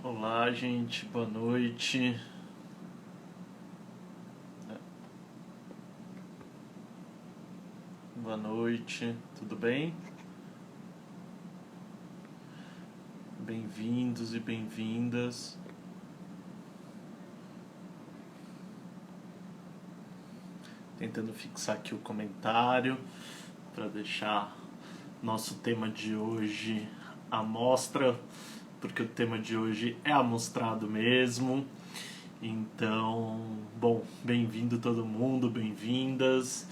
Olá, gente, boa noite. Boa noite, tudo bem? Bem-vindos e bem-vindas. Tentando fixar aqui o comentário para deixar nosso tema de hoje à mostra, porque o tema de hoje é amostrado mesmo. Então, bom, bem-vindo todo mundo, bem-vindas.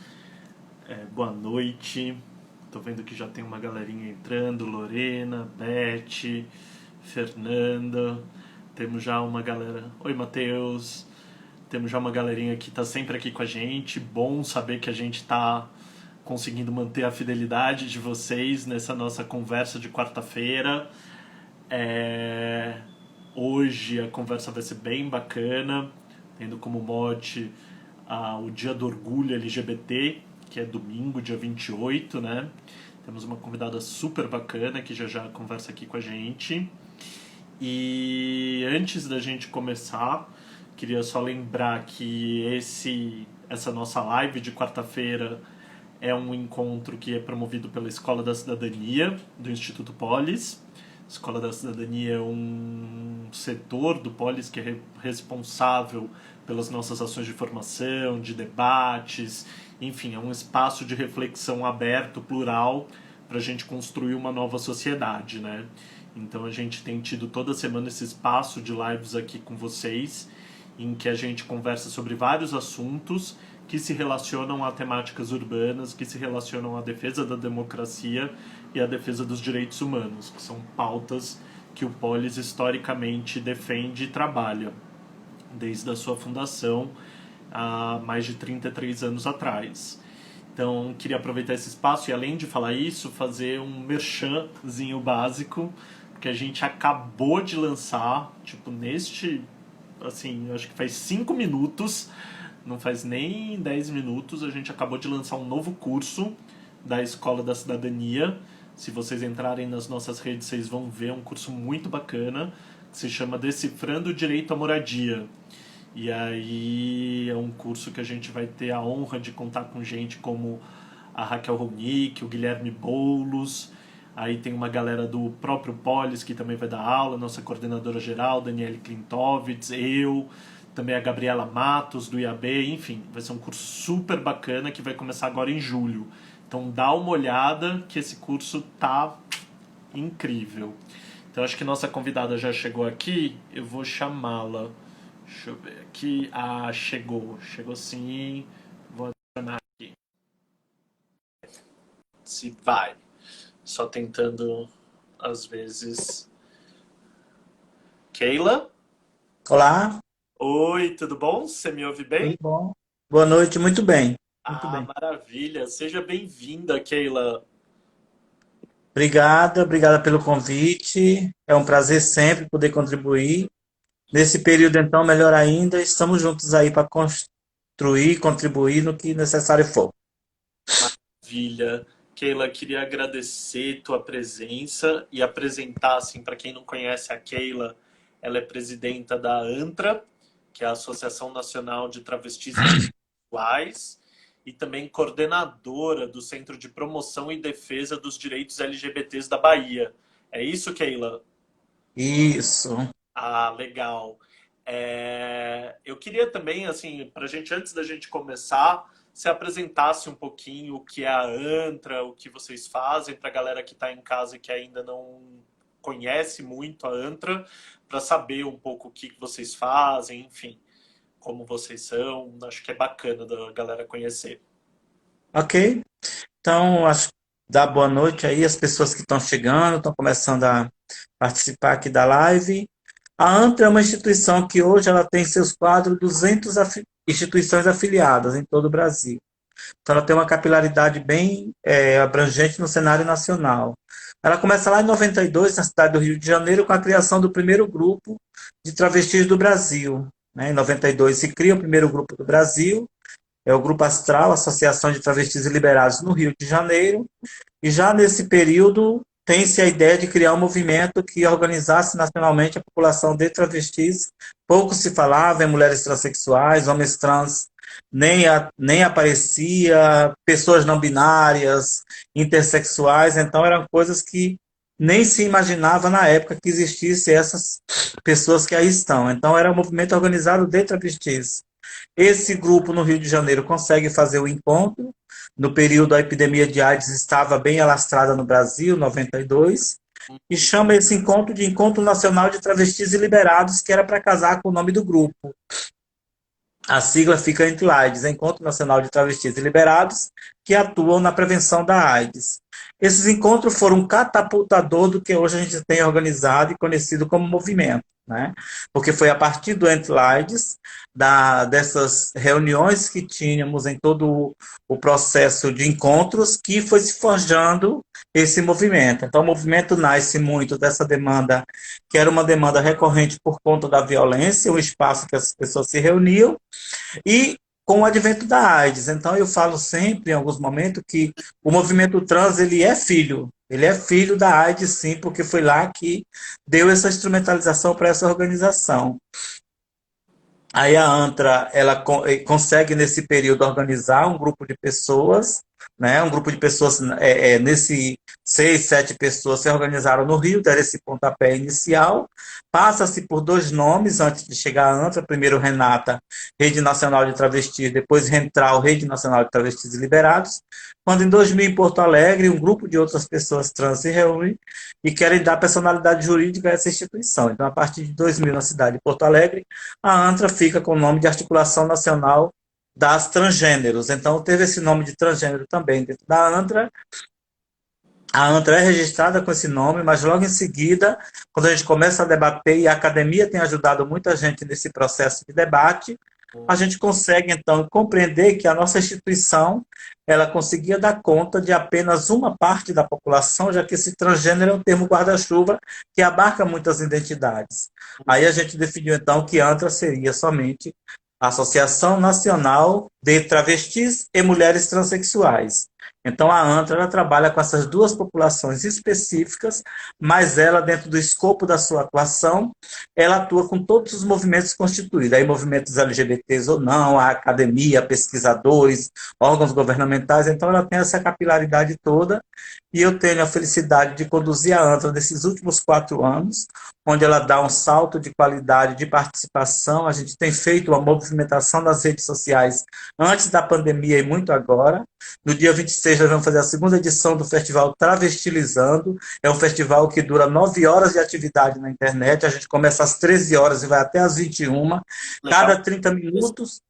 Boa noite. Tô vendo que já tem uma galerinha entrando, Lorena, Beth, Fernanda. Temos já uma galera. Oi, Matheus. Temos já uma galerinha que tá sempre aqui com a gente. Bom saber que a gente tá conseguindo manter a fidelidade de vocês nessa nossa conversa de quarta-feira. É, Hoje a conversa vai ser bem bacana, tendo como mote o Dia do Orgulho LGBT, que é domingo, dia 28, né? Temos uma convidada super bacana que já já conversa aqui com a gente. E antes da gente começar, queria só lembrar que essa nossa live de quarta-feira é um encontro que é promovido pela Escola da Cidadania do Instituto Polis. A Escola da Cidadania é um setor do Polis que é responsável pelas nossas ações de formação, de debates, enfim, é um espaço de reflexão aberto, plural, para a gente construir uma nova sociedade, né? Então a gente tem tido toda semana esse espaço de lives aqui com vocês, em que a gente conversa sobre vários assuntos que se relacionam a temáticas urbanas, que se relacionam à defesa da democracia e à defesa dos direitos humanos, que são pautas que o Polis historicamente defende e trabalha, desde a sua fundação há mais de 33 anos atrás. Então, queria aproveitar esse espaço e, além de falar isso, fazer um merchanzinho básico, que a gente acabou de lançar, tipo, assim, acho que faz 5 minutos, não faz nem 10 minutos, a gente acabou de lançar um novo curso da Escola da Cidadania. Se vocês entrarem nas nossas redes, vocês vão ver, um curso muito bacana, que se chama Decifrando o Direito à Moradia. E aí é um curso que a gente vai ter a honra de contar com gente como a Raquel Ronick, o Guilherme Boulos. Aí tem uma galera do próprio Polis que também vai dar aula, nossa coordenadora geral, Daniele Klintovitz, eu, também a Gabriela Matos, do IAB, enfim, vai ser um curso super bacana que vai começar agora em julho. Então dá uma olhada que esse curso tá incrível. Então acho que nossa convidada já chegou aqui, eu vou chamá-la. Deixa eu ver aqui. Ah, chegou. Chegou sim. Vou adicionar aqui. Se vai. Só tentando, às vezes. Keila? Olá, Oi, tudo bom? Você me ouve tudo bem? bom? Boa noite, muito bem. Muito Ah, bem. maravilha. Seja bem-vinda, Keila. Obrigada pelo convite. É um prazer sempre poder contribuir. Nesse período, então, melhor ainda, estamos juntos aí para construir, contribuir no que necessário for. Maravilha. Keila, queria agradecer tua presença e apresentar, assim, para quem não conhece a Keila, ela é presidenta da ANTRA, que é a Associação Nacional de Travestis e Bissexuais, e também coordenadora do Centro de Promoção e Defesa dos Direitos LGBTs da Bahia. É isso, Keila? Isso. Ah, legal. Eu queria também, assim, para gente, antes da gente começar, se apresentasse um pouquinho o que é a Antra, o que vocês fazem, para a galera que está em casa e que ainda não conhece muito a Antra, para saber um pouco o que vocês fazem, enfim, como vocês são. Acho que é bacana da galera conhecer. Ok? Então, acho que dá boa noite aí às pessoas que estão chegando, estão começando a participar aqui da live. A ANTRA é uma instituição que hoje ela tem em seus quadros 200 instituições afiliadas em todo o Brasil. Então, ela tem uma capilaridade bem abrangente no cenário nacional. Ela começa lá em 92, na cidade do Rio de Janeiro, com a criação do primeiro grupo de travestis do Brasil. Né? Em 92 se cria o primeiro grupo do Brasil, é o Grupo Astral, Associação de Travestis e Liberados no Rio de Janeiro. E já nesse período, tem-se a ideia de criar um movimento que organizasse nacionalmente a população de travestis. Pouco se falava em mulheres transexuais, homens trans nem aparecia, pessoas não binárias, intersexuais, então eram coisas que nem se imaginava na época que existisse essas pessoas que aí estão. Então era um movimento organizado de travestis. Esse grupo no Rio de Janeiro consegue fazer o encontro. No período a epidemia de AIDS estava bem alastrada no Brasil, 92, e chama esse encontro de Encontro Nacional de Travestis e Liberados, que era para casar com o nome do grupo. A sigla fica entre AIDS, Encontro Nacional de Travestis e Liberados, que atuam na prevenção da AIDS. Esses encontros foram um catapultador do que hoje a gente tem organizado e conhecido como movimento, né? Porque foi a partir do Entre-AIDS, dessas reuniões que tínhamos em todo o processo de encontros, que foi se forjando esse movimento. Então, o movimento nasce muito dessa demanda, que era uma demanda recorrente por conta da violência, um espaço que as pessoas se reuniam, e com o advento da AIDS. Então, eu falo sempre, em alguns momentos, que o movimento trans ele é filho da AIDS, sim, porque foi lá que deu essa instrumentalização para essa organização. Aí a ANTRA, ela consegue nesse período organizar um grupo de pessoas, né? Um grupo de pessoas, nesse 6, 7 pessoas se organizaram no Rio, deram esse pontapé inicial. Passa-se por 2 nomes antes de chegar à ANTRA, primeiro Renata, Rede Nacional de Travestis, depois Rentral, Rede Nacional de Travestis e Liberados. Quando em 2000 em Porto Alegre, um grupo de outras pessoas trans se reúne e querem dar personalidade jurídica a essa instituição. Então, a partir de 2000 na cidade de Porto Alegre, a ANTRA fica com o nome de Articulação Nacional das Transgêneros. Então, teve esse nome de transgênero também dentro da ANTRA. A ANTRA é registrada com esse nome, mas logo em seguida, quando a gente começa a debater, e a academia tem ajudado muita gente nesse processo de debate, a gente consegue, então, compreender que a nossa instituição ela conseguia dar conta de apenas uma parte da população, já que esse transgênero é um termo guarda-chuva que abarca muitas identidades. Aí a gente definiu, então, que ANTRA seria somente a Associação Nacional de Travestis e Mulheres Transsexuais. Então, a ANTRA ela trabalha com essas duas populações específicas, mas ela, dentro do escopo da sua atuação, ela atua com todos os movimentos constituídos, aí movimentos LGBTs ou não, a academia, pesquisadores, órgãos governamentais, então ela tem essa capilaridade toda, e eu tenho a felicidade de conduzir a ANTRA nesses últimos 4 anos, onde ela dá um salto de qualidade de participação, a gente tem feito uma movimentação nas redes sociais antes da pandemia e muito agora. No dia 26 nós vamos fazer a segunda edição do festival Travestilizando, é um festival que dura 9 horas de atividade na internet, a gente começa às 13 horas e vai até às 21, Legal. cada 30 minutos.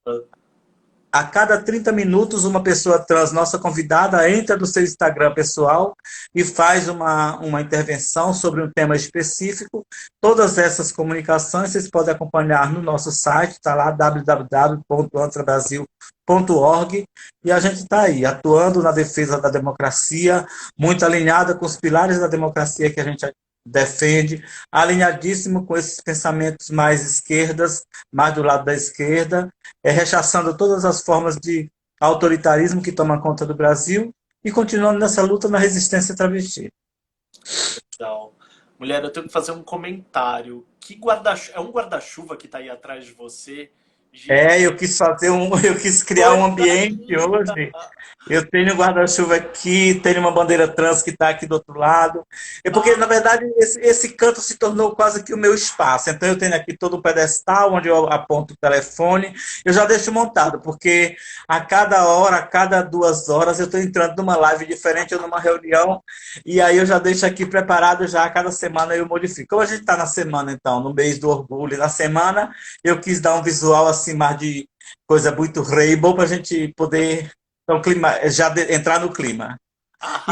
A cada 30 minutos, uma pessoa trans, nossa convidada, entra no seu Instagram pessoal e faz uma intervenção sobre um tema específico. Todas essas comunicações vocês podem acompanhar no nosso site, está lá www.antrabrasil.org, e a gente está aí, atuando na defesa da democracia, muito alinhada com os pilares da democracia que a gente defende, alinhadíssimo com esses pensamentos mais esquerdas, mais do lado da esquerda, rechaçando todas as formas de autoritarismo que tomam conta do Brasil e continuando nessa luta na resistência travesti. Então, mulher, eu tenho que fazer um comentário. Que guarda-chuva? É um guarda-chuva que está aí atrás de você? Eu quis eu quis criar um Coisa ambiente linda! hoje. Eu tenho um guarda-chuva aqui, tenho uma bandeira trans que está aqui do outro lado. É porque, na Ah, verdade, esse canto se tornou quase que o meu espaço. Então, eu tenho aqui todo o pedestal onde eu aponto o telefone. Eu já deixo montado, porque a cada hora, a cada 2 horas, eu estou entrando numa live diferente ou numa reunião. E aí eu já deixo aqui preparado já a cada semana eu modifico. Como a gente está na semana, então, no mês do orgulho, na semana, eu quis dar um visual assim, mais de coisa muito rainbow, para a gente poder então, entrar no clima.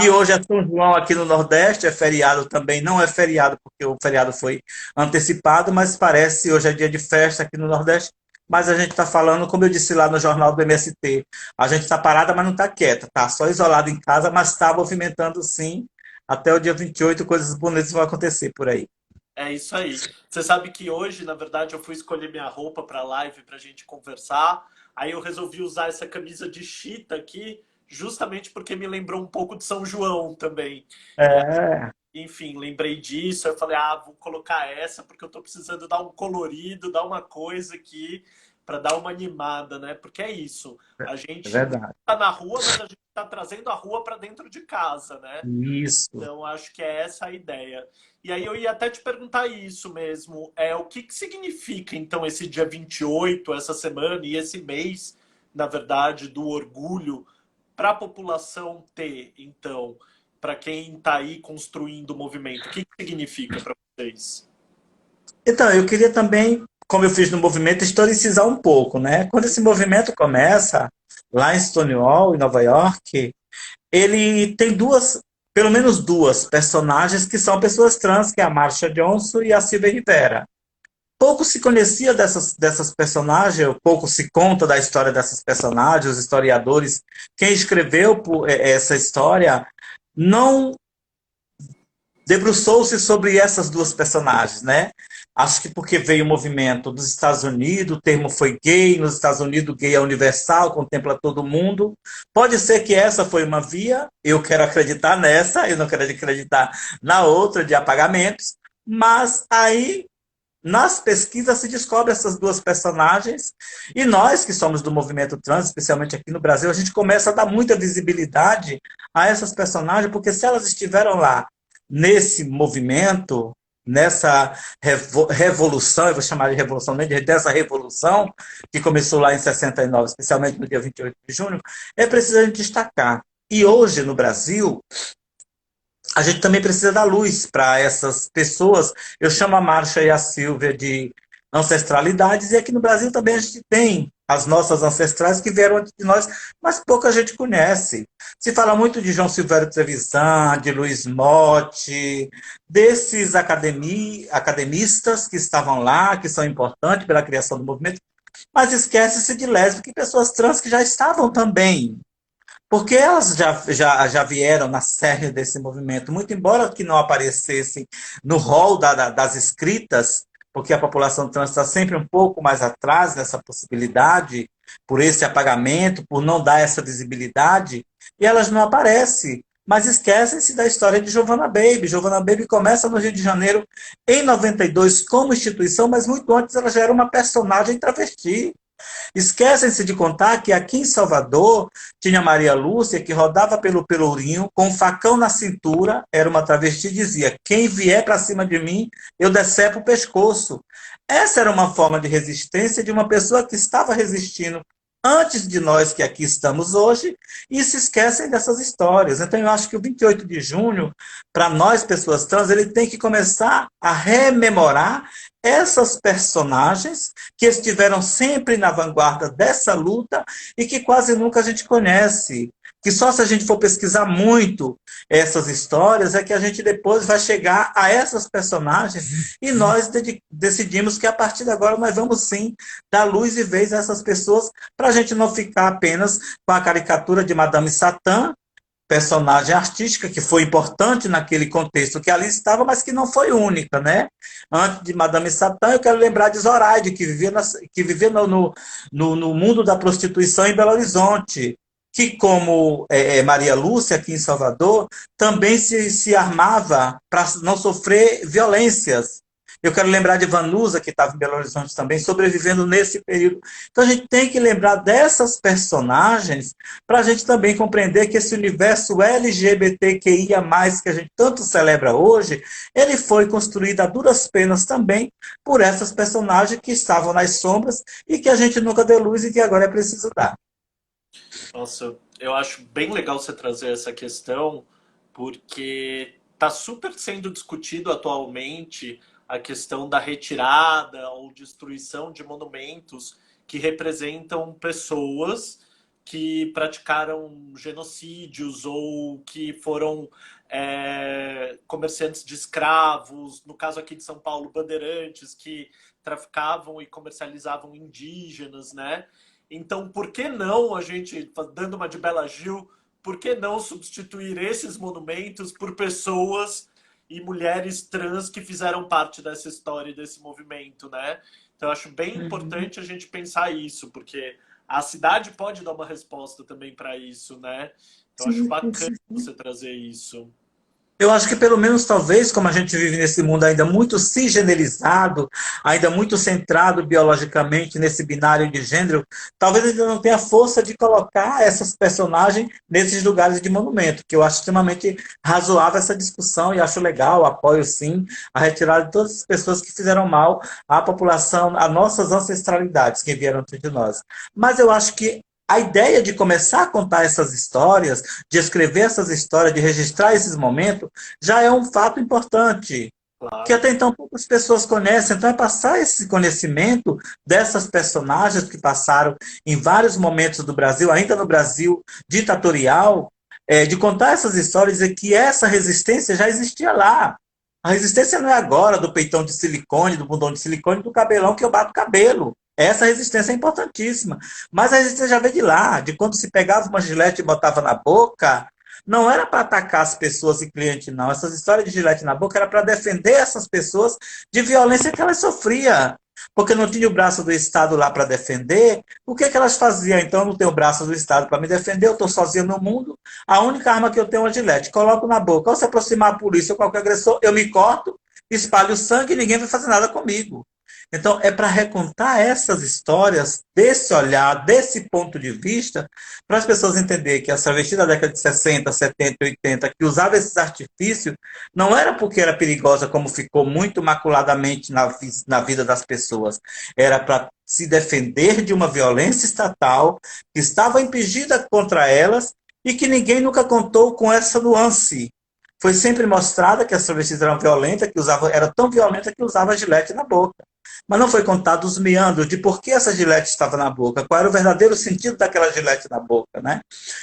E hoje é arrasou. São João aqui no Nordeste, é feriado também, não é feriado porque o feriado foi antecipado, mas parece hoje é dia de festa aqui no Nordeste. Mas a gente está falando, como eu disse lá no jornal do MST, a gente está parada, mas não está quieta, tá só isolado em casa, mas está movimentando sim. Até o dia 28, coisas bonitas vão acontecer por aí. É isso aí. Você sabe que hoje, na verdade, eu fui escolher minha roupa para live para a gente conversar. Aí eu resolvi usar essa camisa de chita aqui, justamente porque me lembrou um pouco de São João também. E É. enfim, lembrei disso. Eu falei, ah, vou colocar essa porque eu tô precisando dar um colorido, dar uma coisa aqui para dar uma animada, né? Porque é isso. A É gente verdade. tá na rua, mas a gente tá trazendo a rua para dentro de casa, né? Isso. Então, acho que é essa a ideia. E aí eu ia até te perguntar isso mesmo. O que que significa, então, esse dia 28 essa semana e esse mês, na verdade, do orgulho para a população ter, então, para quem está aí construindo o movimento? O que que significa para vocês? Então, eu queria também, como eu fiz no movimento, historicizar um pouco, né? Quando esse movimento começa, lá em Stonewall, em Nova York, ele tem duas, pelo menos duas personagens que são pessoas trans, que é a Marsha Johnson e a Silvia Rivera. Pouco se conhecia dessas personagens, pouco se conta da história dessas personagens, os historiadores, quem escreveu essa história não debruçou-se sobre essas duas personagens, né? Acho que porque veio o movimento dos Estados Unidos, o termo foi gay, nos Estados Unidos gay é universal, contempla todo mundo. Pode ser que essa foi uma via, eu quero acreditar nessa, eu não quero acreditar na outra de apagamentos, mas aí nas pesquisas se descobre essas duas personagens e nós que somos do movimento trans, especialmente aqui no Brasil, a gente começa a dar muita visibilidade a essas personagens, porque se elas estiveram lá nesse movimento, nessa revolução, eu vou chamar de revolução, nem dessa revolução, que começou lá em 69, especialmente no dia 28 de junho, é preciso a gente destacar. E hoje, no Brasil, a gente também precisa dar luz para essas pessoas. Eu chamo a Marcha e a Silvia de ancestralidades, e aqui no Brasil também a gente tem as nossas ancestrais que vieram antes de nós, mas pouca gente conhece. Se fala muito de João Silvério Trevisan, de Luiz Motti, desses academistas que estavam lá, que são importantes pela criação do movimento, mas esquece-se de lésbicas e pessoas trans que já estavam também, porque elas já vieram na série desse movimento, muito embora que não aparecessem no rol das escritas, porque a população trans está sempre um pouco mais atrás dessa possibilidade, por esse apagamento, por não dar essa visibilidade, e elas não aparecem. Mas esquecem-se da história de Giovanna Baby. Giovanna Baby começa no Rio de Janeiro em 92 como instituição, mas muito antes ela já era uma personagem travesti. Esquecem-se de contar que aqui em Salvador tinha Maria Lúcia, que rodava pelo Pelourinho com um facão na cintura, era uma travesti, e dizia: quem vier para cima de mim, eu decepo o pescoço. Essa era uma forma de resistência de uma pessoa que estava resistindo antes de nós que aqui estamos hoje, e se esquecem dessas histórias. Então eu acho que o 28 de junho, para nós pessoas trans, ele tem que começar a rememorar essas personagens que estiveram sempre na vanguarda dessa luta e que quase nunca a gente conhece. Que só se a gente for pesquisar muito essas histórias é que a gente depois vai chegar a essas personagens e nós decidimos que a partir de agora nós vamos sim dar luz e vez a essas pessoas para a gente não ficar apenas com a caricatura de Madame Satã, personagem artística que foi importante naquele contexto que ali estava, mas que não foi única, né? Antes de Madame Satã, eu quero lembrar de Zoraide, que vivia no mundo da prostituição em Belo Horizonte, que, como Maria Lúcia, aqui em Salvador, também se armava para não sofrer violências. Eu quero lembrar de Vanusa, que estava em Belo Horizonte também, sobrevivendo nesse período. Então a gente tem que lembrar dessas personagens para a gente também compreender que esse universo LGBTQIA+, que a gente tanto celebra hoje, ele foi construído a duras penas também por essas personagens que estavam nas sombras e que a gente nunca deu luz e que agora é preciso dar. Nossa, eu acho bem legal você trazer essa questão, porque está super sendo discutido atualmente a questão da retirada ou destruição de monumentos que representam pessoas que praticaram genocídios ou que foram comerciantes de escravos, no caso aqui de São Paulo, bandeirantes que traficavam e comercializavam indígenas, né? Então, por que não a gente, dando uma de Bela Gil, por que não substituir esses monumentos por pessoas e mulheres trans que fizeram parte dessa história e desse movimento, né? Então, eu acho bem Uhum. importante a gente pensar isso, porque a cidade pode dar uma resposta também para isso, né? Então, eu acho Sim, bacana sim. você trazer isso. Eu acho que pelo menos talvez, como a gente vive nesse mundo ainda muito cisgenerizado, ainda muito centrado biologicamente nesse binário de gênero, talvez ainda não tenha força de colocar essas personagens nesses lugares de monumento, que eu acho extremamente razoável essa discussão e acho legal, apoio sim a retirada de todas as pessoas que fizeram mal à população, às nossas ancestralidades que vieram antes de nós. Mas eu acho que a ideia de começar a contar essas histórias, de escrever essas histórias, de registrar esses momentos, já é um fato importante, que Claro. até então poucas pessoas conhecem. Então é passar esse conhecimento dessas personagens que passaram em vários momentos do Brasil, ainda no Brasil ditatorial, de contar essas histórias e dizer que essa resistência já existia lá. A resistência não é agora do peitão de silicone, do bundão de silicone, do cabelão que eu bato cabelo. Essa resistência é importantíssima. Mas a resistência já veio de lá, de quando se pegava uma gilete e botava na boca, não era para atacar as pessoas e clientes, não. Essas histórias de gilete na boca era para defender essas pessoas de violência que elas sofriam. Porque não tinha o braço do Estado lá para defender. O que, que elas faziam? Então, eu não tenho o braço do Estado para me defender, eu estou sozinha no mundo. A única arma que eu tenho é uma gilete. Coloco na boca. Ao se aproximar a polícia ou qualquer agressor, eu me corto, espalho sangue e ninguém vai fazer nada comigo. Então, é para recontar essas histórias desse olhar, desse ponto de vista, para as pessoas entenderem que as travestis da década de 60, 70, 80, que usava esses artifícios, não era porque era perigosa, como ficou muito maculadamente na vida das pessoas. Era para se defender de uma violência estatal que estava impingida contra elas e que ninguém nunca contou com essa nuance. Foi sempre mostrada que as travestis eram violentas, que usavam, era tão violenta que usava gilete na boca. Mas não foi contado os meandros de por que essa gilete estava na boca, qual era o verdadeiro sentido daquela gilete na boca, né?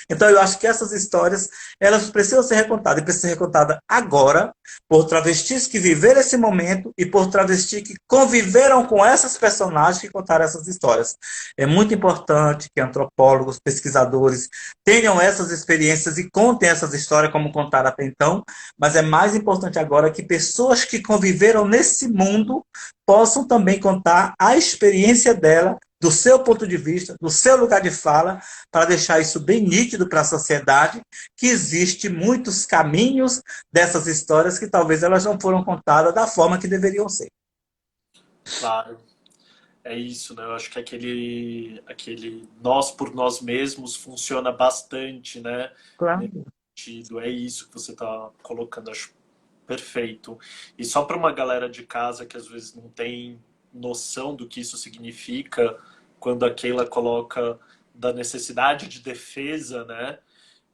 Então eu acho que essas histórias, elas precisam ser recontadas, e precisam ser recontadas agora, por travestis que viveram esse momento e por travestis que conviveram com essas personagens que contaram essas histórias. É muito importante que antropólogos, pesquisadores tenham essas experiências e contem essas histórias como contaram até então, mas é mais importante agora que pessoas que conviveram nesse mundo possam também contar a experiência dela, do seu ponto de vista, do seu lugar de fala, para deixar isso bem nítido para a sociedade, que existe muitos caminhos dessas histórias que talvez elas não foram contadas da forma que deveriam ser. Claro, é isso, né? Eu acho que aquele nós por nós mesmos funciona bastante, né? Nesse Claro. sentido. É isso que você está colocando, acho perfeito. E só para uma galera de casa que às vezes não tem noção do que isso significa, quando a Keila coloca da necessidade de defesa, né?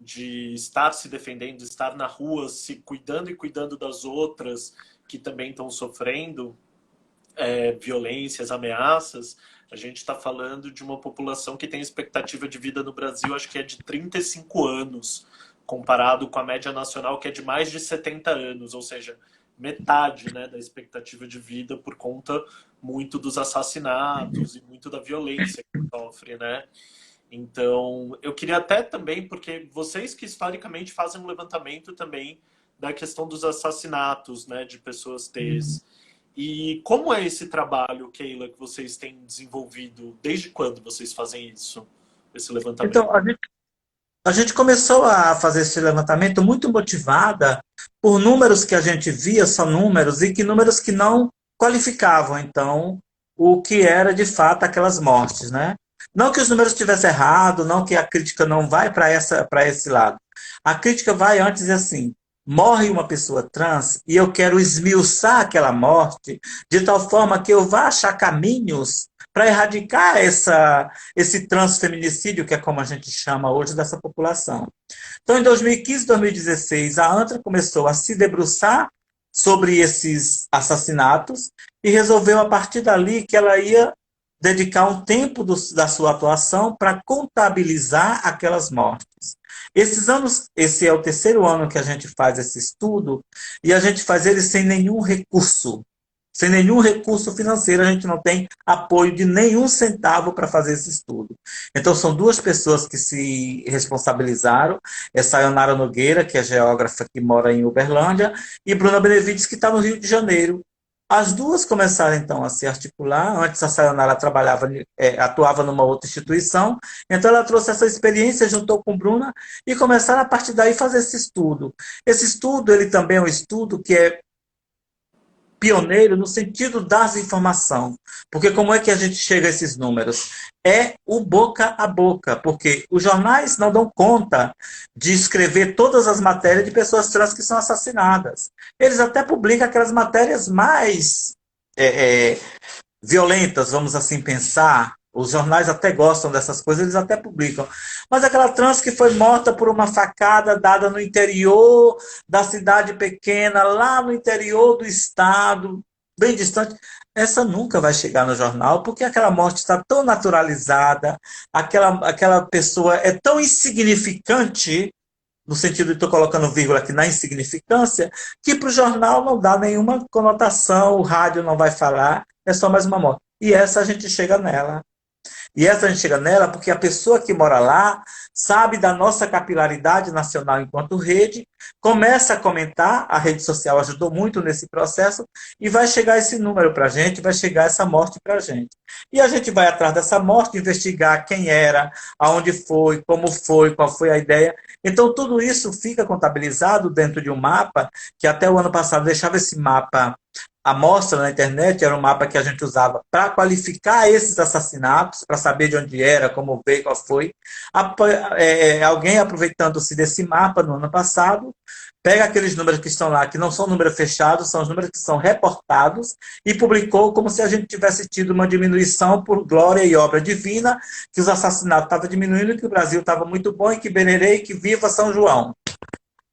De estar se defendendo, de estar na rua, se cuidando e cuidando das outras que também estão sofrendo violências, ameaças, a gente está falando de uma população que tem expectativa de vida no Brasil, acho que é de 35 anos, comparado com a média nacional, que é de mais de 70 anos, ou seja, metade, né, da expectativa de vida por conta muito dos assassinatos e muito da violência que sofre, né? Então, eu queria até também, porque vocês que historicamente fazem um levantamento também da questão dos assassinatos, né, de pessoas T's. E como é esse trabalho, Keila, que vocês têm desenvolvido? Desde quando vocês fazem isso, esse levantamento? Então, a gente começou a fazer esse levantamento muito motivada por números que a gente via, só números, e que números que não qualificavam, então, o que era de fato aquelas mortes, né? Não que os números estivessem errados, não que a crítica não vai para esse lado. A crítica vai antes assim, morre uma pessoa trans e eu quero esmiuçar aquela morte de tal forma que eu vá achar caminhos para erradicar esse transfeminicídio, que é como a gente chama hoje dessa população. Então, em 2015, 2016, a ANTRA começou a se debruçar sobre esses assassinatos e resolveu, a partir dali, que ela ia dedicar um tempo da sua atuação para contabilizar aquelas mortes. Esses anos, esse é o terceiro ano que a gente faz esse estudo, e a gente faz ele sem nenhum recurso. Sem nenhum recurso financeiro, a gente não tem apoio de nenhum centavo para fazer esse estudo. Então, são duas pessoas que se responsabilizaram, é Sayonara Nogueira, que é geógrafa que mora em Uberlândia, e Bruna Benevides, que está no Rio de Janeiro, As duas começaram, então, a se articular. Antes, a Sayonara trabalhava, atuava numa outra instituição, então ela trouxe essa experiência, juntou com Bruna e começaram a partir daí fazer esse estudo. Esse estudo, ele também é um estudo que é pioneiro no sentido das informação. Porque como é que a gente chega a esses números? É o boca a boca, porque os jornais não dão conta de escrever todas as matérias de pessoas trans que são assassinadas. Eles até publicam aquelas matérias mais é, é, violentas, vamos assim pensar. Os jornais até gostam dessas coisas, eles até publicam. Mas aquela trans que foi morta por uma facada dada no interior da cidade pequena, lá no interior do estado, bem distante, essa nunca vai chegar no jornal, porque aquela morte está tão naturalizada, aquela pessoa é tão insignificante, no sentido de estou colocando vírgula aqui na insignificância, que para o jornal não dá nenhuma conotação, o rádio não vai falar, é só mais uma morte. E essa a gente chega nela. E essa a gente chega nela porque a pessoa que mora lá sabe da nossa capilaridade nacional enquanto rede, começa a comentar, a rede social ajudou muito nesse processo, e vai chegar esse número para a gente, vai chegar essa morte para a gente. E a gente vai atrás dessa morte, investigar quem era, aonde foi, qual foi a ideia. Então, tudo isso fica contabilizado dentro de um mapa, que até o ano passado deixava esse mapa a amostra na internet, era um mapa que a gente usava para qualificar esses assassinatos, para saber de onde era, como veio, qual foi. Alguém aproveitando-se desse mapa no ano passado, pega aqueles números que estão lá, que não são números fechados, são os números que são reportados, e publicou como se a gente tivesse tido uma diminuição por glória e obra divina, que os assassinatos estavam diminuindo, que o Brasil estava muito bom, e que Bererê, e que viva São João.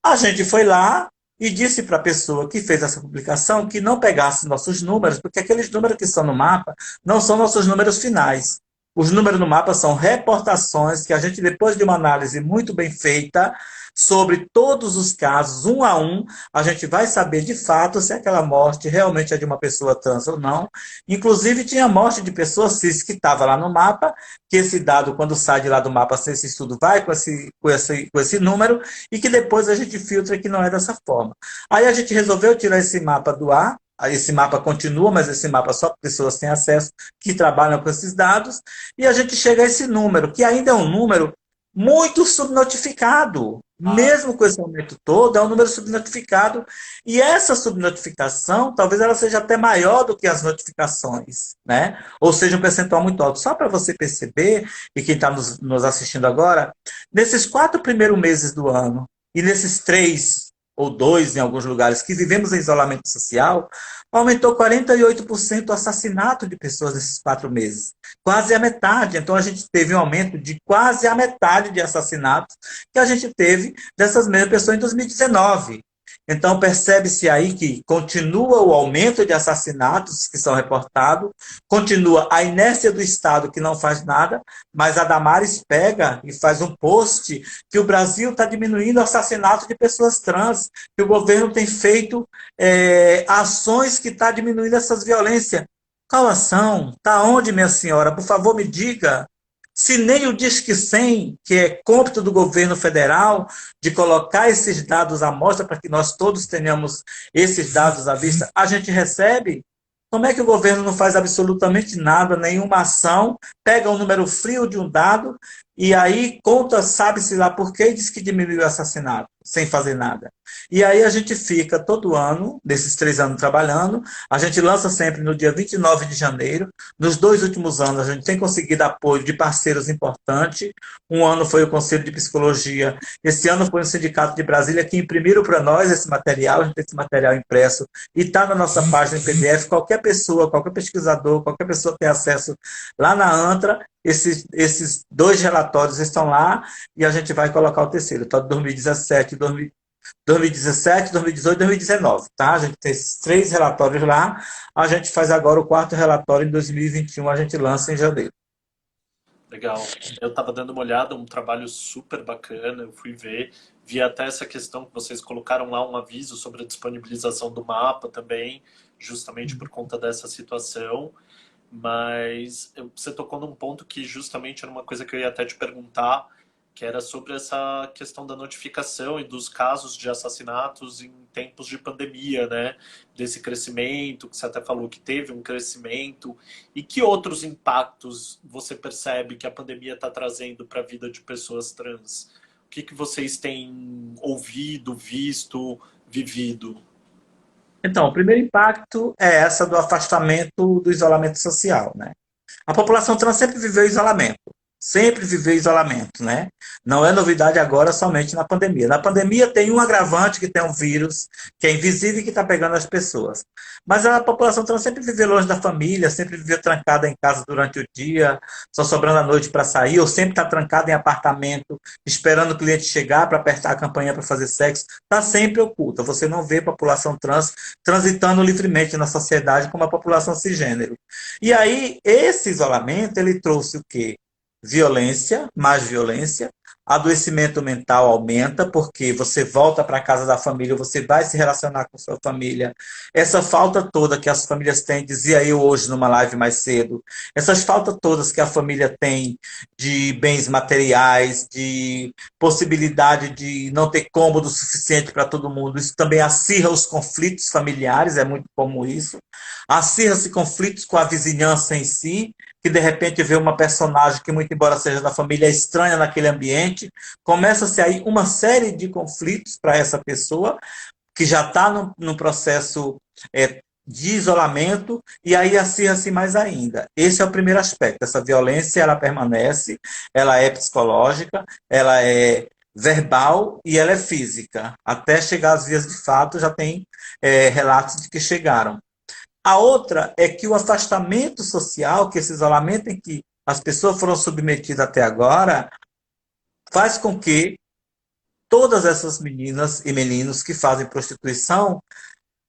A gente foi lá e disse para a pessoa que fez essa publicação que não pegasse nossos números, porque aqueles números que estão no mapa não são nossos números finais. Os números no mapa são reportações que a gente, depois de uma análise muito bem feita sobre todos os casos, um a um, a gente vai saber de fato se aquela morte realmente é de uma pessoa trans ou não. Inclusive, tinha morte de pessoas cis que estava lá no mapa, que esse dado, quando sai de lá do mapa, esse estudo vai com esse número, e que depois a gente filtra que não é dessa forma. Aí a gente resolveu tirar esse mapa do ar. Esse mapa continua, mas esse mapa só para pessoas têm acesso, que trabalham com esses dados, e a gente chega a esse número, que ainda é um número muito subnotificado. Ah, Mesmo com esse aumento todo, é um número subnotificado. E essa subnotificação, talvez ela seja até maior do que as notificações, né? Ou seja, um percentual muito alto. Só para você perceber, e quem está nos assistindo agora, nesses 4 primeiros meses do ano, e nesses 3 ou 2 em alguns lugares, que vivemos em isolamento social, aumentou 48% o assassinato de pessoas nesses 4 meses. Quase a metade. Então, a gente teve um aumento de quase a metade de assassinatos que a gente teve dessas mesmas pessoas em 2019. Então, percebe-se aí que continua o aumento de assassinatos que são reportados, continua a inércia do Estado que não faz nada, mas a Damares pega e faz um post que o Brasil está diminuindo o assassinato de pessoas trans, que o governo tem feito ações que estão diminuindo essas violências. Qual ação? Está onde, minha senhora? Por favor, me diga. Se nem o Disque 100, que é cômputo do governo federal, de colocar esses dados à mostra para que nós todos tenhamos esses dados à vista, a gente recebe, como é que o governo não faz absolutamente nada, nenhuma ação, pega um número frio de um dado e aí conta, sabe-se lá por quê, e diz que diminuiu o assassinato, sem fazer nada. E aí a gente fica todo ano, desses 3 anos trabalhando, a gente lança sempre no dia 29 de janeiro. Nos 2 últimos anos, a gente tem conseguido apoio de parceiros importantes. Um ano foi o Conselho de Psicologia, esse ano foi o Sindicato de Brasília, que imprimiram para nós esse material, a gente tem esse material impresso, e está na nossa página em PDF. Qualquer pessoa, qualquer pesquisador, qualquer pessoa tem acesso lá na ANTRA. Esses 2 relatórios estão lá, e a gente vai colocar o terceiro, tá? 2017, 2017, 2018, 2019, tá? A gente tem esses 3 relatórios lá. A gente faz agora o quarto relatório em 2021, a gente lança em janeiro. legal. Eu estava dando uma olhada, um trabalho super bacana. Eu fui ver, vi até essa questão que vocês colocaram lá um aviso sobre a disponibilização do mapa também, justamente por conta dessa situação. Mas você tocou num ponto que justamente era uma coisa que eu ia até te perguntar. que era sobre essa questão da notificação e dos casos de assassinatos em tempos de pandemia, né? Desse crescimento, que você até falou que teve um crescimento. E que outros impactos você percebe que a pandemia está trazendo para a vida de pessoas trans? O que, que vocês têm ouvido, visto, vivido? Então, o primeiro impacto é essa do afastamento do isolamento social, né? A população trans sempre viveu isolamento. Sempre viveu isolamento, né? Não é novidade agora somente na pandemia. Na pandemia tem um agravante que tem um vírus que é invisível e que está pegando as pessoas. Mas a população trans sempre viveu longe da família, sempre viveu trancada em casa durante o dia, só sobrando a noite para sair, ou sempre está trancada em apartamento, esperando o cliente chegar para apertar a campanha para fazer sexo. Está sempre oculta. Você não vê a população trans transitando livremente na sociedade como a população cisgênero. E aí, esse isolamento, ele trouxe o quê? Violência, mais violência, adoecimento mental aumenta, porque você volta para a casa da família, você vai se relacionar com sua família. Essa falta toda que as famílias têm, dizia eu hoje numa live mais cedo, essas faltas todas que a família tem de bens materiais, de possibilidade de não ter cômodo suficiente para todo mundo, isso também acirra os conflitos familiares, é muito comum isso. Acirra-se conflitos com a vizinhança em si, que de repente vê uma personagem que, muito embora seja da família, é estranha naquele ambiente, começa-se aí uma série de conflitos para essa pessoa, que já está no processo de isolamento, e aí acirra-se mais ainda. Esse é o primeiro aspecto. Essa violência, ela permanece, ela é psicológica, ela é verbal e ela é física. Até chegar às vias de fato, já tem relatos de que chegaram. A outra é que o afastamento social, que esse isolamento em que as pessoas foram submetidas até agora, faz com que todas essas meninas e meninos que fazem prostituição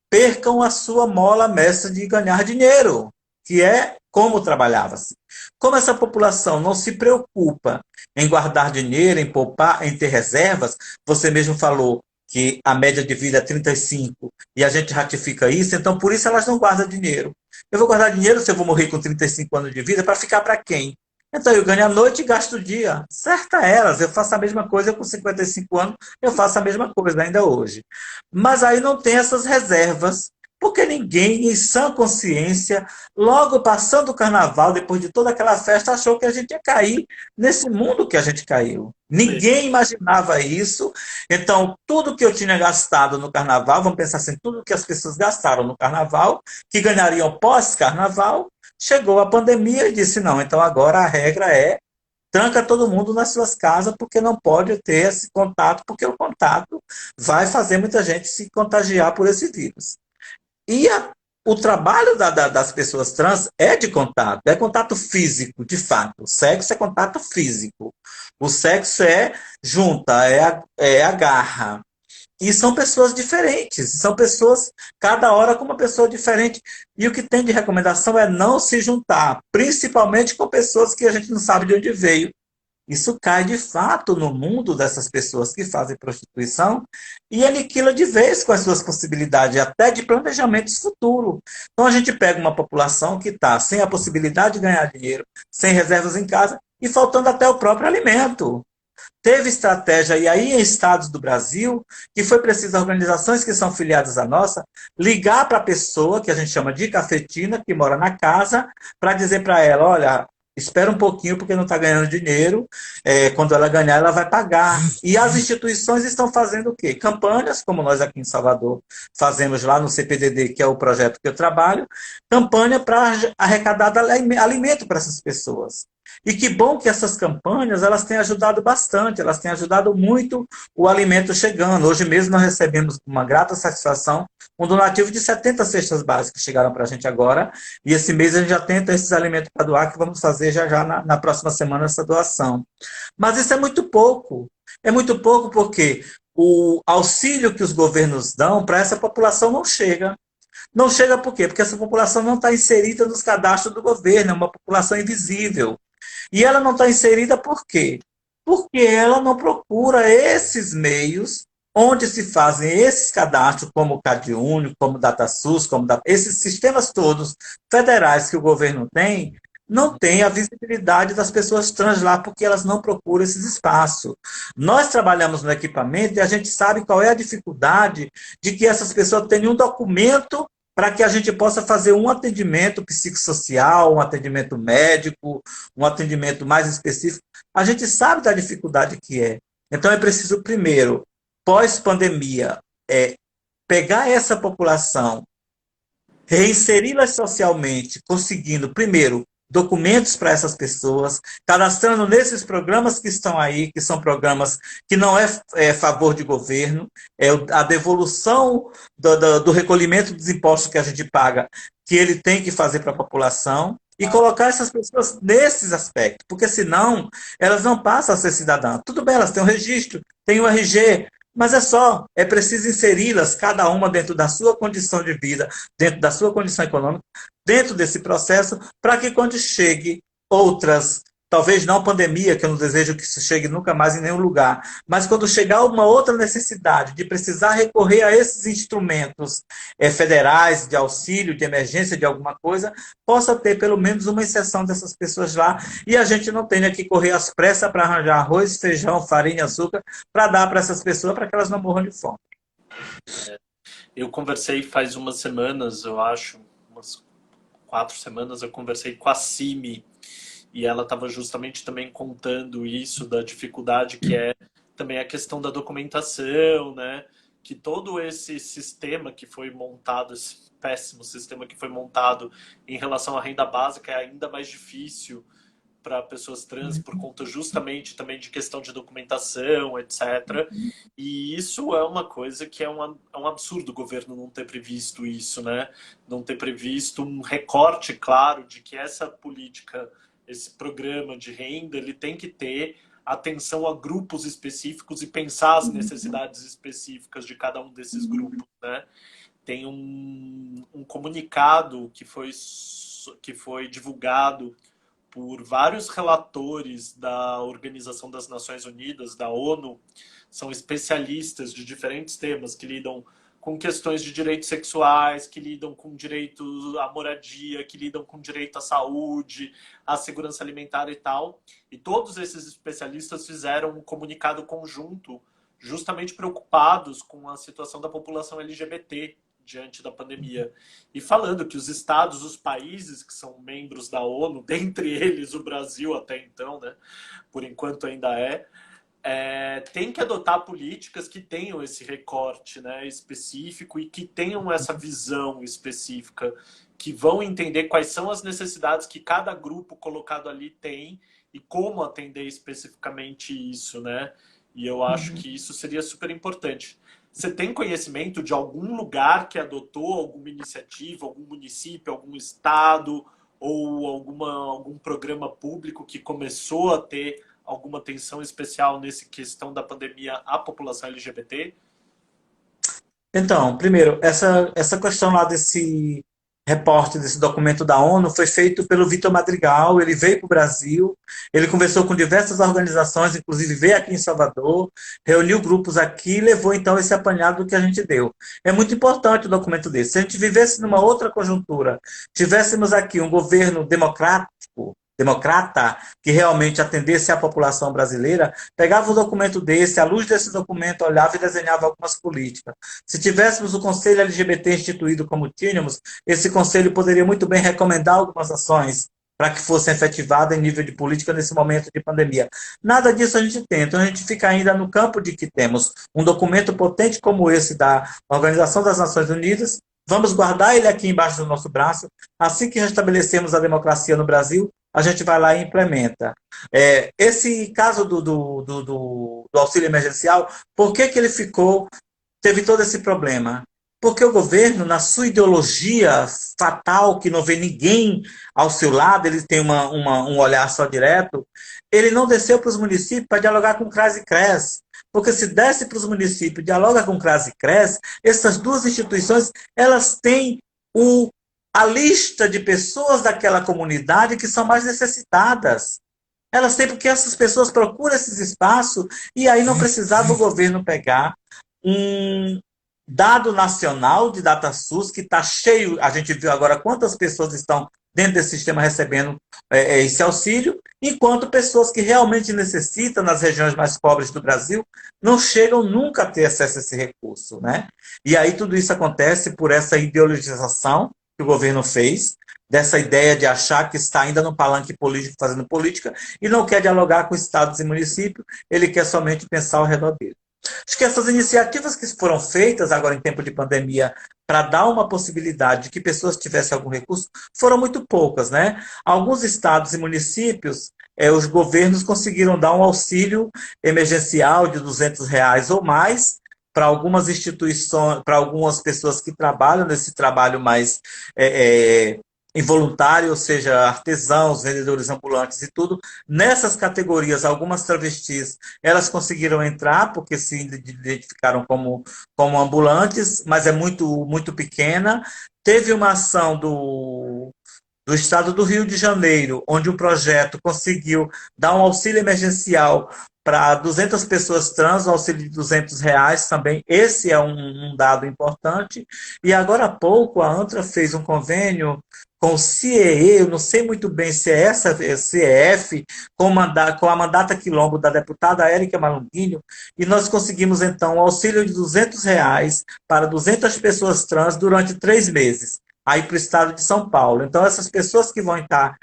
percam a sua mola mestra de ganhar dinheiro, que é como trabalhava-se. Como essa população não se preocupa em guardar dinheiro, em poupar, em ter reservas, você mesmo falou que a média de vida é 35 e a gente ratifica isso, então por isso elas não guardam dinheiro. Eu vou guardar dinheiro se eu vou morrer com 35 anos de vida para ficar para quem? Então eu ganho a noite e gasto o dia. Certa elas, eu faço a mesma coisa com 55 anos, eu faço a mesma coisa ainda hoje. Mas aí não tem essas reservas, porque ninguém, em sã consciência, logo passando o carnaval, depois de toda aquela festa, achou que a gente ia cair nesse mundo que a gente caiu. Sim. Ninguém imaginava isso. Então, tudo que eu tinha gastado no carnaval, vamos pensar assim, tudo que as pessoas gastaram no carnaval, que ganhariam pós-carnaval, chegou a pandemia e disse: não, então agora a regra é tranca todo mundo nas suas casas, porque não pode ter esse contato, porque o contato vai fazer muita gente se contagiar por esse vírus. E o trabalho das pessoas trans é contato físico, de fato. O sexo é contato físico. O sexo é junta, é agarra. E são pessoas diferentes, são pessoas, cada hora com uma pessoa diferente. E o que tem de recomendação é não se juntar, principalmente com pessoas que a gente não sabe de onde veio. Isso cai de fato no mundo dessas pessoas que fazem prostituição e aniquila de vez com as suas possibilidades, até de planejamentos futuros. Então a gente pega uma população que está sem a possibilidade de ganhar dinheiro, sem reservas em casa e faltando até o próprio alimento. Teve estratégia, e aí em estados do Brasil, que foi preciso organizações que são filiadas à nossa, ligar para a pessoa, que a gente chama de cafetina, que mora na casa, para dizer para ela: olha, espera um pouquinho porque não está ganhando dinheiro, quando ela ganhar ela vai pagar. E as instituições estão fazendo o quê? Campanhas, como nós aqui em Salvador fazemos lá no CPDD, que é o projeto que eu trabalho, campanha para arrecadar alimento para essas pessoas. E que bom que essas campanhas elas têm ajudado bastante, elas têm ajudado muito o alimento chegando. Hoje mesmo nós recebemos com uma grata satisfação um donativo de 70 cestas básicas que chegaram para a gente agora, e esse mês a gente já tenta esses alimentos para doar, que vamos fazer já na próxima semana essa doação. Mas isso é muito pouco porque o auxílio que os governos dão para essa população não chega. Não chega por quê? Porque essa população não está inserida nos cadastros do governo, é uma população invisível. E ela não está inserida por quê? Porque ela não procura esses meios onde se fazem esses cadastros, como o CadÚnico, como o DataSUS, esses sistemas todos federais que o governo tem, não tem a visibilidade das pessoas trans lá, porque elas não procuram esses espaços. Nós trabalhamos no equipamento e a gente sabe qual é a dificuldade de que essas pessoas tenham um documento para que a gente possa fazer um atendimento psicossocial, um atendimento médico, um atendimento mais específico. A gente sabe da dificuldade que é. Então é preciso, primeiro, pós-pandemia, pegar essa população, reinseri-las socialmente, conseguindo, primeiro, documentos para essas pessoas, cadastrando nesses programas que estão aí, que são programas que não é favor de governo, é a devolução do recolhimento dos impostos que a gente paga, que ele tem que fazer para a população, e colocar essas pessoas nesses aspectos, porque senão elas não passam a ser cidadãs. Tudo bem, elas têm um registro, têm o RG, mas é preciso inseri-las, cada uma dentro da sua condição de vida, dentro da sua condição econômica, dentro desse processo, para que quando chegue outras, talvez não pandemia, que eu não desejo que isso chegue nunca mais em nenhum lugar, mas quando chegar uma outra necessidade de precisar recorrer a esses instrumentos federais de auxílio, de emergência, de alguma coisa, possa ter pelo menos uma inserção dessas pessoas lá e a gente não tenha que correr às pressas para arranjar arroz, feijão, farinha, açúcar, para dar para essas pessoas para que elas não morram de fome. Eu conversei faz umas semanas, eu acho, umas 4 semanas, eu conversei com a Cime e ela estava justamente também contando isso, da dificuldade que é também a questão da documentação, né? Que todo esse sistema que foi montado, esse péssimo sistema que foi montado em relação à renda básica é ainda mais difícil para pessoas trans por conta justamente também de questão de documentação, etc. E isso é uma coisa que é um absurdo o governo não ter previsto isso, né? Não ter previsto um recorte claro de que essa política, esse programa de renda, ele tem que ter atenção a grupos específicos e pensar as necessidades específicas de cada um desses grupos, né? Tem um comunicado que foi divulgado por vários relatores da Organização das Nações Unidas, da ONU, são especialistas de diferentes temas que lidam com questões de direitos sexuais, que lidam com direito à moradia, que lidam com direito à saúde, à segurança alimentar e tal. E todos esses especialistas fizeram um comunicado conjunto, justamente preocupados com a situação da população LGBT diante da pandemia. E falando que os estados, os países que são membros da ONU, dentre eles o Brasil até então, né, por enquanto ainda tem que adotar políticas que tenham esse recorte, né, específico e que tenham essa visão específica, que vão entender quais são as necessidades que cada grupo colocado ali tem e como atender especificamente isso, né? E eu acho que isso seria super importante. Você tem conhecimento de algum lugar que adotou alguma iniciativa, algum município, algum estado ou algum programa público que começou a ter alguma atenção especial nessa questão da pandemia à população LGBT? Então, primeiro, essa questão lá desse reporte, desse documento da ONU, foi feito pelo Vitor Madrigal. Ele veio para o Brasil, ele conversou com diversas organizações, inclusive veio aqui em Salvador, reuniu grupos aqui e levou então esse apanhado que a gente deu. É muito importante o documento desse. Se a gente vivesse numa outra conjuntura, tivéssemos aqui um governo democrata, que realmente atendesse à população brasileira, pegava um documento desse, à luz desse documento, olhava e desenhava algumas políticas. Se tivéssemos o Conselho LGBT instituído como tínhamos, esse conselho poderia muito bem recomendar algumas ações para que fossem efetivadas em nível de política nesse momento de pandemia. Nada disso a gente tem, então a gente fica ainda no campo de que temos um documento potente como esse da Organização das Nações Unidas, vamos guardar ele aqui embaixo do nosso braço, assim que restabelecemos a democracia no Brasil, a gente vai lá e implementa. Esse caso do auxílio emergencial, por que ele teve todo esse problema? Porque o governo, na sua ideologia fatal, que não vê ninguém ao seu lado, ele tem um olhar só direto, ele não desceu para os municípios para dialogar com o CRAS e CRES. Porque se desce para os municípios, dialoga com o CRAS e CRES, essas duas instituições, elas têm a lista de pessoas daquela comunidade que são mais necessitadas. Elas têm, porque essas pessoas procuram esses espaços e aí não precisava o governo pegar um dado nacional de DataSUS que está cheio. A gente viu agora quantas pessoas estão dentro desse sistema recebendo esse auxílio, enquanto pessoas que realmente necessitam nas regiões mais pobres do Brasil não chegam nunca a ter acesso a esse recurso, né? E aí tudo isso acontece por essa ideologização que o governo fez, dessa ideia de achar que está ainda no palanque político fazendo política e não quer dialogar com estados e municípios, ele quer somente pensar ao redor dele. Acho que essas iniciativas que foram feitas agora em tempo de pandemia para dar uma possibilidade de que pessoas tivessem algum recurso foram muito poucas, né? Alguns estados e municípios, os governos conseguiram dar um auxílio emergencial de R$ 200 ou mais para algumas instituições, para algumas pessoas que trabalham nesse trabalho mais involuntário, ou seja, artesãos, vendedores ambulantes e tudo. Nessas categorias, algumas travestis, elas conseguiram entrar, porque se identificaram como ambulantes, mas é muito, muito pequena. Teve uma ação do Estado do Rio de Janeiro, onde o projeto conseguiu dar um auxílio emergencial para 200 pessoas trans, um auxílio de R$ 200 também. Esse é um dado importante. E agora há pouco a ANTRA fez um convênio com o CIEE, eu não sei muito bem se é essa CEF, com a mandata quilombo da deputada Érica Malunguinho, e nós conseguimos então um auxílio de R$ 200 para 200 pessoas trans durante 3 meses, aí para o estado de São Paulo. Então essas pessoas que vão estar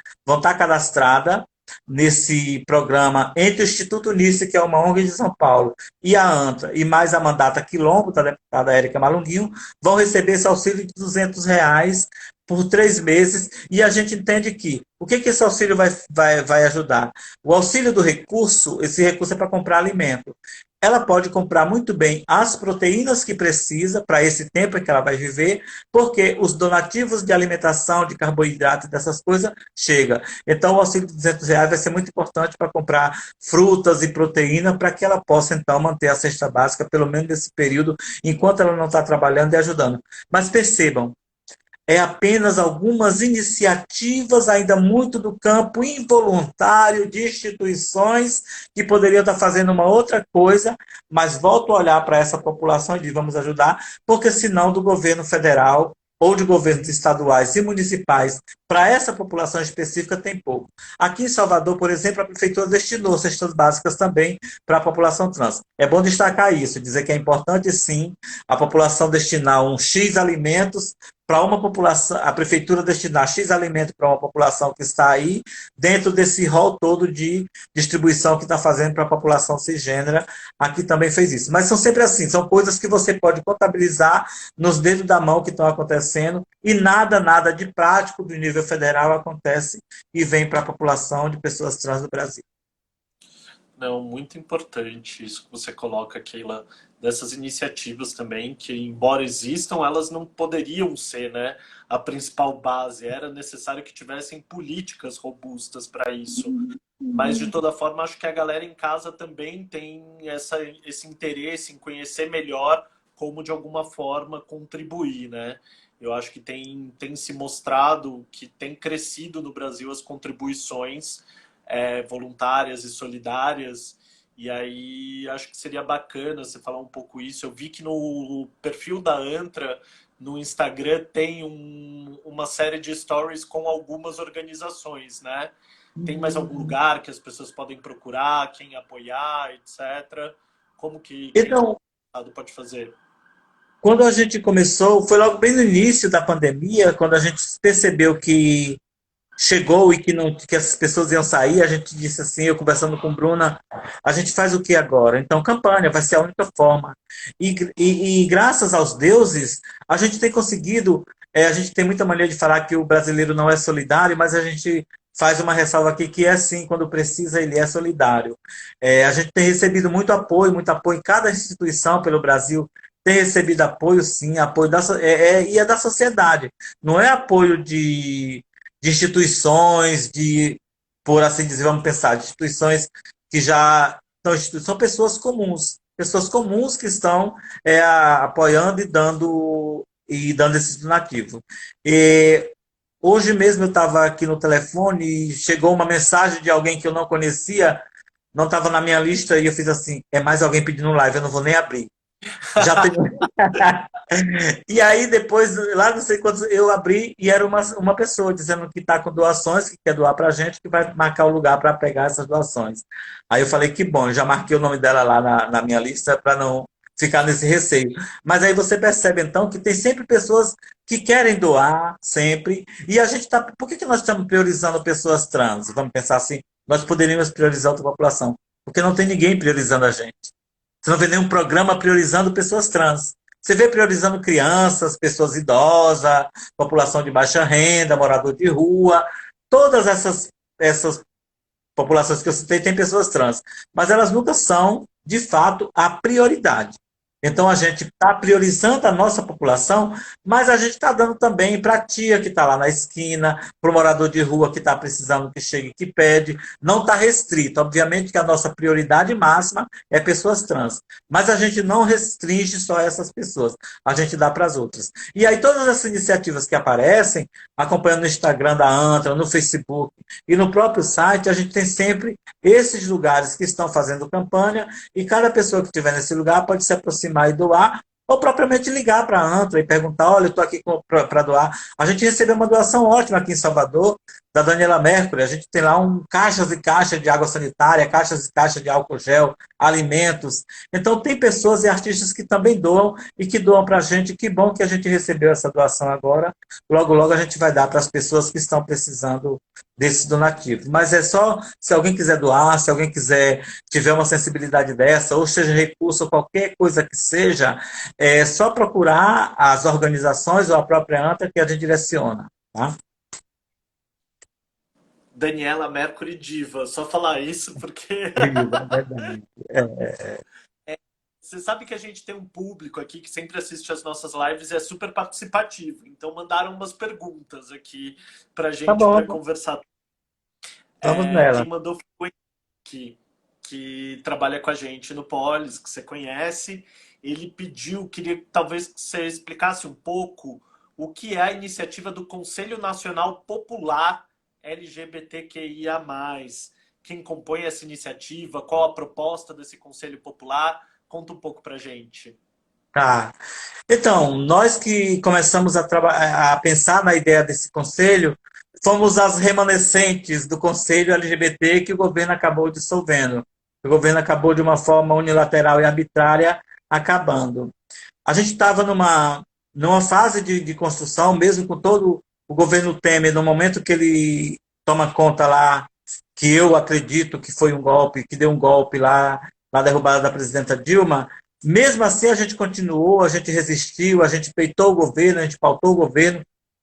cadastradas nesse programa entre o Instituto Unice, que é uma ONG de São Paulo, e a ANTRA, e mais a mandata quilombo da deputada Érica Malunguinho, vão receber esse auxílio de R$ 200 por 3 meses, e a gente entende que o que esse auxílio vai ajudar? O auxílio do recurso, esse recurso é para comprar alimento. Ela pode comprar muito bem as proteínas que precisa para esse tempo em que ela vai viver, porque os donativos de alimentação, de carboidrato, dessas coisas, chega. Então, o auxílio de R$ 200 vai ser muito importante para comprar frutas e proteína para que ela possa, então, manter a cesta básica, pelo menos nesse período, enquanto ela não está trabalhando e ajudando. Mas percebam, é apenas algumas iniciativas ainda muito do campo involuntário de instituições que poderiam estar fazendo uma outra coisa, mas volto a olhar para essa população e digo, vamos ajudar, porque senão do governo federal ou de governos estaduais e municipais para essa população específica tem pouco. Aqui em Salvador, por exemplo, a prefeitura destinou cestas básicas também para a população trans. É bom destacar isso, dizer que é importante sim a população destinar um X alimentos para uma população, a prefeitura destinar X alimento para uma população que está aí, dentro desse rol todo de distribuição que está fazendo para a população cisgênera, aqui também fez isso. Mas são sempre assim, são coisas que você pode contabilizar nos dedos da mão que estão acontecendo, e nada de prático do nível federal acontece e vem para a população de pessoas trans do Brasil. Não, muito importante isso que você coloca, Keila, dessas iniciativas também, que embora existam, elas não poderiam ser, né, a principal base. Era necessário que tivessem políticas robustas para isso. Mas, de toda forma, acho que a galera em casa também tem esse interesse em conhecer melhor como, de alguma forma, contribuir, né? Eu acho que tem se mostrado que tem crescido no Brasil as contribuições voluntárias e solidárias, e aí acho que seria bacana você falar um pouco isso. Eu vi que no perfil da ANTRA, no Instagram, tem uma série de stories com algumas organizações, né? Tem mais algum lugar que as pessoas podem procurar, quem apoiar, etc. Como que Então, o Estado pode fazer? quando a gente começou, foi logo bem no início da pandemia, quando a gente percebeu que chegou e que as pessoas iam sair, a gente disse assim, eu conversando com Bruna, a gente faz o que agora? Então, campanha vai ser a única forma. E graças aos deuses, a gente tem conseguido, a gente tem muita mania de falar que o brasileiro não é solidário, mas a gente faz uma ressalva aqui que é assim, quando precisa, ele é solidário. A gente tem recebido muito apoio em cada instituição pelo Brasil, tem recebido apoio, sim, apoio e é da sociedade. Não é apoio de instituições, por assim dizer, vamos pensar, de instituições que já são pessoas comuns que estão apoiando e dando esse donativo. E hoje mesmo eu estava aqui no telefone e chegou uma mensagem de alguém que eu não conhecia, não estava na minha lista, e eu fiz assim, é mais alguém pedindo live, eu não vou nem abrir. Já tem. E aí depois, lá não sei quantos, eu abri e era uma pessoa dizendo que está com doações, que quer doar para a gente, que vai marcar o lugar para pegar essas doações. Aí eu falei que bom, eu já marquei o nome dela lá na minha lista para não ficar nesse receio. Mas aí você percebe então que tem sempre pessoas que querem doar, sempre. E a gente está. Por que, que nós estamos priorizando pessoas trans? Vamos pensar assim, nós poderíamos priorizar outra população. Porque não tem ninguém priorizando a gente. Você não vê nenhum programa priorizando pessoas trans. Você vê priorizando crianças, pessoas idosas, população de baixa renda, morador de rua, todas essas populações que eu citei têm pessoas trans, mas elas nunca são, de fato, a prioridade. Então a gente está priorizando a nossa população, mas a gente está dando também para a tia que está lá na esquina, para o morador de rua que está precisando que chegue, que pede. Não está restrito. Obviamente que a nossa prioridade máxima é pessoas trans, mas a gente não restringe só essas pessoas, a gente dá para as outras. E aí todas essas iniciativas que aparecem, acompanhando no Instagram da ANTRA, no Facebook e no próprio site, a gente tem sempre esses lugares que estão fazendo campanha e cada pessoa que estiver nesse lugar pode se aproximar e doar, ou propriamente ligar para a ANTRA e perguntar, olha, eu estou aqui para doar. A gente recebeu uma doação ótima aqui em Salvador, da Daniela Mercury. A gente tem lá caixas e caixas de água sanitária, caixas e caixas de álcool gel, alimentos. Então tem pessoas e artistas que também doam e que doam para a gente. Que bom que a gente recebeu essa doação agora. Logo, logo a gente vai dar para as pessoas que estão precisando desse donativo. Mas é só se alguém quiser doar, se alguém quiser, tiver uma sensibilidade dessa, ou seja recurso, ou qualquer coisa que seja, é só procurar as organizações ou a própria ANTA que a gente direciona. Tá? Daniela Mercury Diva, só falar isso porque É verdade. você sabe que a gente tem um público aqui que sempre assiste as nossas lives e é super participativo. Então mandaram umas perguntas aqui pra Tá gente para bom, conversar. vamos Quem nela. mandou foi o Henrique, que trabalha com a gente no Polis, que você conhece. Ele pediu, queria talvez que você explicasse um pouco o que é a iniciativa do Conselho Nacional Popular LGBTQIA+. Quem compõe essa iniciativa, qual a proposta desse Conselho Popular? Conta um pouco pra gente. Tá. Então, nós que começamos a pensar na ideia desse conselho, fomos as remanescentes do conselho LGBT que o governo acabou dissolvendo. O governo acabou de uma forma unilateral e arbitrária acabando. A gente estava numa fase de construção, mesmo com todo o governo Temer, no momento que ele toma conta lá, que eu acredito que foi um golpe, que deu um golpe lá, na derrubada da presidenta Dilma, mesmo assim a gente continuou, a gente resistiu, a gente peitou o governo, a gente pautou o governo,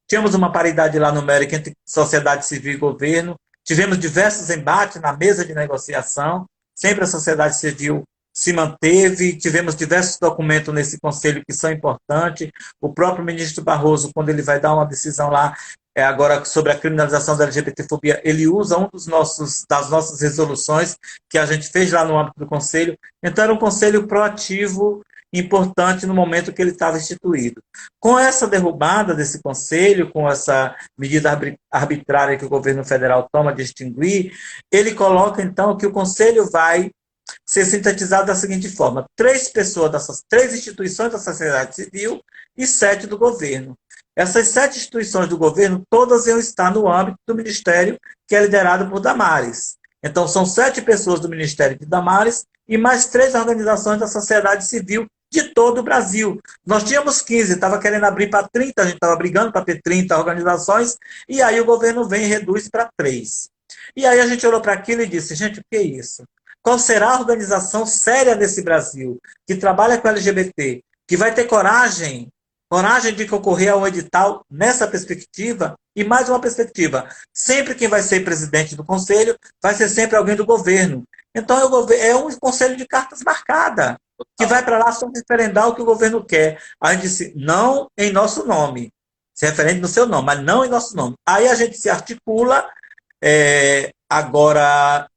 tínhamos uma paridade lá numérica entre sociedade civil e governo, tivemos diversos embates na mesa de negociação, sempre a sociedade civil se manteve, tivemos diversos documentos nesse conselho que são importantes. O próprio ministro Barroso, quando ele vai dar uma decisão lá, agora sobre a criminalização da LGBTfobia, ele usa das nossas resoluções que a gente fez lá no âmbito do conselho. Então era um conselho proativo, importante no momento que ele estava instituído. Com essa derrubada desse conselho, com essa medida arbitrária que o governo federal toma de extinguir, ele coloca então que o conselho vai ser sintetizado da seguinte forma: três instituições da sociedade civil e 7 do governo. Essas 7 instituições do governo, todas iam estar no âmbito do ministério que é liderado por Damares. Então, são 7 pessoas do ministério de Damares e mais 3 organizações da sociedade civil de todo o Brasil. Nós tínhamos 15, estava querendo abrir para 30, a gente estava brigando para ter 30 organizações, e aí o governo vem e reduz para 3. E aí a gente olhou para aquilo e disse, gente, o que é isso? Qual será a organização séria nesse Brasil que trabalha com LGBT, que vai ter coragem de concorrer a um edital nessa perspectiva? E mais uma perspectiva, sempre quem vai ser presidente do conselho vai ser sempre alguém do governo. Então é um conselho de cartas marcadas, que vai para lá só referendar o que o governo quer. Aí a gente disse, não em nosso nome, se referente no seu nome, mas não em nosso nome. Aí a gente se articula, agora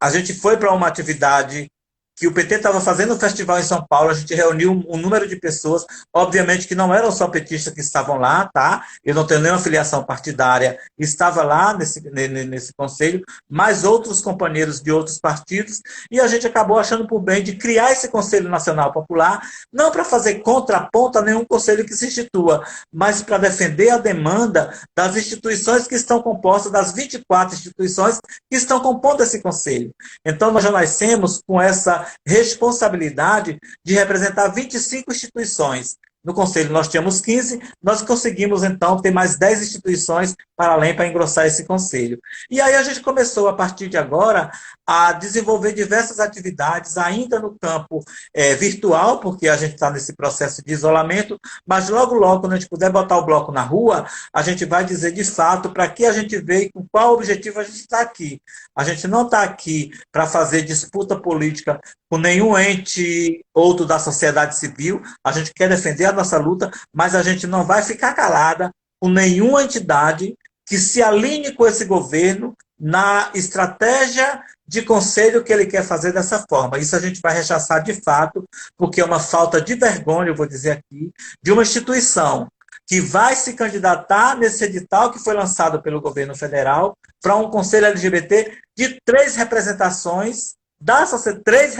a gente foi para uma atividade que o PT estava fazendo um festival em São Paulo, a gente reuniu um número de pessoas, obviamente que não eram só petistas que estavam lá, tá? Eu não tenho nenhuma filiação partidária, estava lá nesse conselho, mas outros companheiros de outros partidos, e a gente acabou achando por bem de criar esse Conselho Nacional Popular, não para fazer contraponto a nenhum conselho que se institua, mas para defender a demanda das instituições que estão compostas, das 24 instituições que estão compondo esse conselho. Então, nós já nascemos com essa responsabilidade de representar 25 instituições. No Conselho nós tínhamos 15, nós conseguimos então ter mais 10 instituições para além para engrossar esse Conselho. E aí a gente começou, a partir de agora, a desenvolver diversas atividades, ainda no campo virtual, porque a gente está nesse processo de isolamento, mas logo, logo, quando a gente puder botar o bloco na rua, a gente vai dizer de fato para que a gente veio e com qual objetivo a gente está aqui. A gente não está aqui para fazer disputa política com nenhum ente outro da sociedade civil, a gente quer defender a nossa luta, mas a gente não vai ficar calada com nenhuma entidade que se alinhe com esse governo na estratégia de conselho que ele quer fazer dessa forma. Isso a gente vai rechaçar de fato, porque é uma falta de vergonha, eu vou dizer aqui, de uma instituição que vai se candidatar nesse edital que foi lançado pelo governo federal para um conselho LGBT de 3 representações da sociedade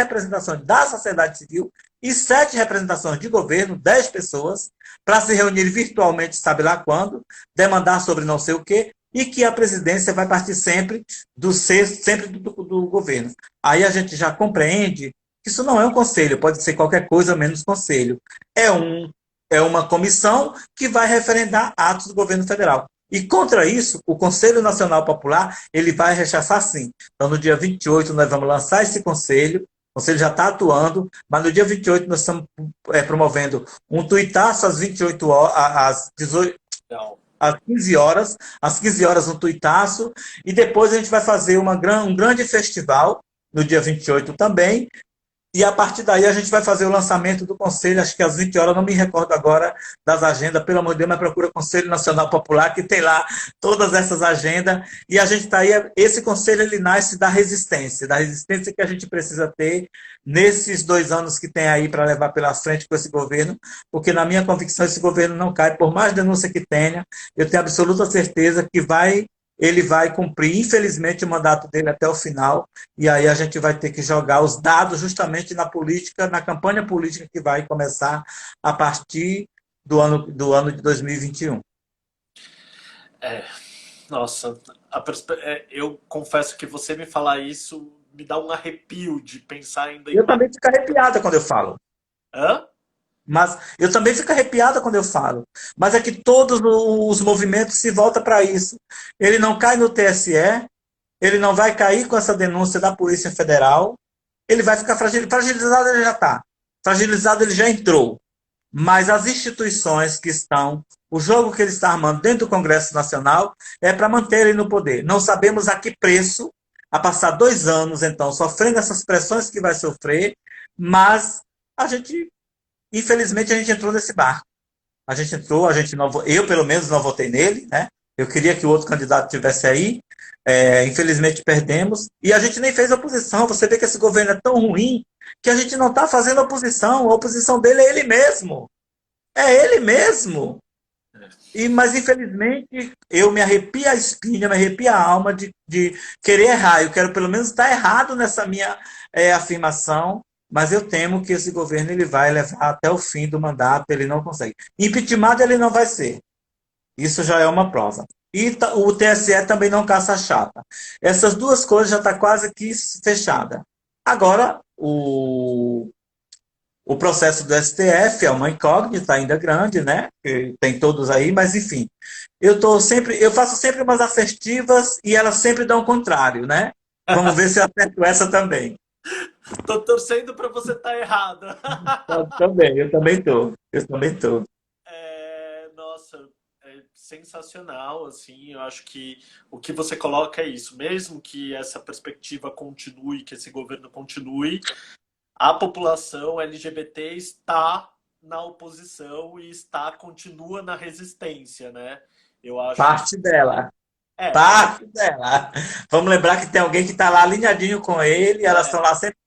civil e 7 representações de governo, 10 pessoas, para se reunir virtualmente, sabe lá quando, demandar sobre não sei o quê, e que a presidência vai partir sempre do governo. Aí a gente já compreende que isso não é um conselho, pode ser qualquer coisa menos conselho. É uma comissão que vai referendar atos do governo federal. E contra isso, o Conselho Nacional Popular ele vai rechaçar sim. Então, no dia 28, nós vamos lançar esse conselho. O conselho já está atuando, mas no dia 28 nós estamos promovendo um tuitaço às 28 horas, às 18, às 15 horas um tuitaço, e depois a gente vai fazer um grande festival no dia 28 também, e a partir daí a gente vai fazer o lançamento do Conselho, acho que às 20 horas, não me recordo agora das agendas, pelo amor de Deus, mas procura Conselho Nacional Popular, que tem lá todas essas agendas, e a gente está aí, esse Conselho ele nasce da resistência que a gente precisa ter nesses 2 anos que tem aí para levar pela frente com esse governo, porque na minha convicção esse governo não cai, por mais denúncia que tenha, eu tenho absoluta certeza que ele vai cumprir, infelizmente, o mandato dele até o final, e aí a gente vai ter que jogar os dados justamente na política, na campanha política que vai começar a partir do ano de 2021. Nossa, eu confesso que você me falar isso me dá um arrepio de pensar ainda em Eu mais. também fico arrepiada quando eu falo. Hã? Mas eu também fico arrepiada quando eu falo. Mas é que todos os movimentos se voltam para isso. Ele não cai no TSE, ele não vai cair com essa denúncia da Polícia Federal, ele vai ficar fragilizado, ele já está. Fragilizado, ele já entrou. Mas as instituições que estão, o jogo que ele está armando dentro do Congresso Nacional é para manter ele no poder. Não sabemos a que preço, a passar 2 anos, então, sofrendo essas pressões que vai sofrer, mas infelizmente, a gente entrou nesse barco. A gente entrou, eu pelo menos não votei nele, né? Eu queria que o outro candidato tivesse aí. Infelizmente perdemos. E a gente nem fez oposição. Você vê que esse governo é tão ruim que a gente não está fazendo oposição. A oposição dele é ele mesmo. É ele mesmo. Mas, infelizmente, eu me arrepio a espinha, me arrepio a alma de querer errar. Eu quero, pelo menos, estar errado nessa minha afirmação, mas eu temo que esse governo ele vai levar até o fim do mandato, ele não consegue. Impeachment ele não vai ser. Isso já é uma prova. E o TSE também não caça a chapa. Essas 2 coisas já está quase que fechada. Agora, o processo do STF é uma incógnita ainda grande, né? Tem todos aí, mas enfim. Eu faço sempre umas assertivas e elas sempre dão o contrário, né? Vamos ver se eu acerto essa também. Tô torcendo para você estar errada. Eu também tô. Nossa, é sensacional, assim, eu acho que o que você coloca é isso, mesmo que essa perspectiva continue, que esse governo continue, a população LGBT está na oposição e continua na resistência, né? Eu acho. Parte dela. É, Parte dela. Vamos lembrar que tem alguém que está lá alinhadinho com ele, elas estão lá sempre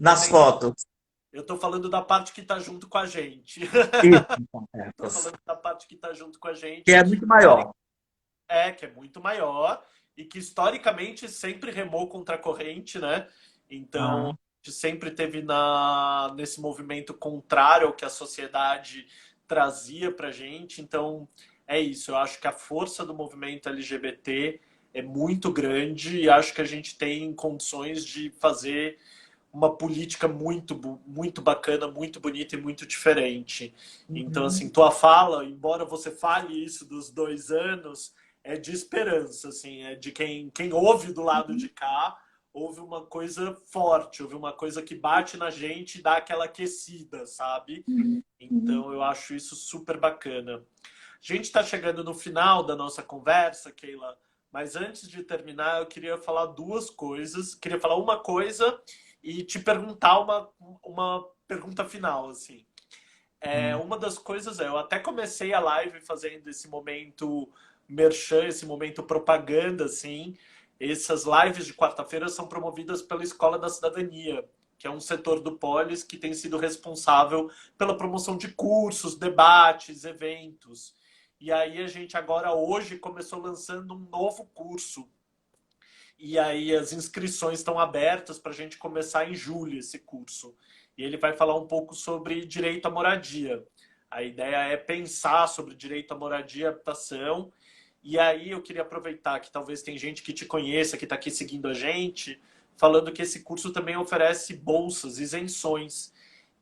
Eu nas tenho, fotos. eu tô falando da parte que tá junto com a gente. Isso, então, Tô falando da parte que tá junto com a que gente, é que muito maior. que é muito maior e que historicamente sempre remou contra a corrente, né? Então, Ah, a gente sempre teve nesse movimento contrário ao que a sociedade trazia pra gente. Então, é isso. Eu acho que a força do movimento LGBT é muito grande e acho que a gente tem condições de fazer uma política muito bacana, muito bonita e muito diferente. Então, assim, tua fala, embora você fale isso dos 2 anos, é de esperança, assim, é de quem ouve do lado de cá, ouve uma coisa forte, ouve uma coisa que bate na gente e dá aquela aquecida, sabe? Então, eu acho isso super bacana. A gente está chegando no final da nossa conversa, Keila, mas antes de terminar, eu queria falar duas coisas. Queria falar uma coisa e te perguntar uma pergunta final, assim. Uma das coisas eu até comecei a live fazendo esse momento merchan, esse momento propaganda, assim. Essas lives de quarta-feira são promovidas pela Escola da Cidadania, que é um setor do Polis que tem sido responsável pela promoção de cursos, debates, eventos. E aí a gente agora hoje começou lançando um novo curso. E aí as inscrições estão abertas para a gente começar em julho esse curso. E ele vai falar um pouco sobre direito à moradia. A ideia é pensar sobre direito à moradia e habitação. E aí eu queria aproveitar que talvez tem gente que te conheça, que está aqui seguindo a gente, falando que esse curso também oferece bolsas, isenções.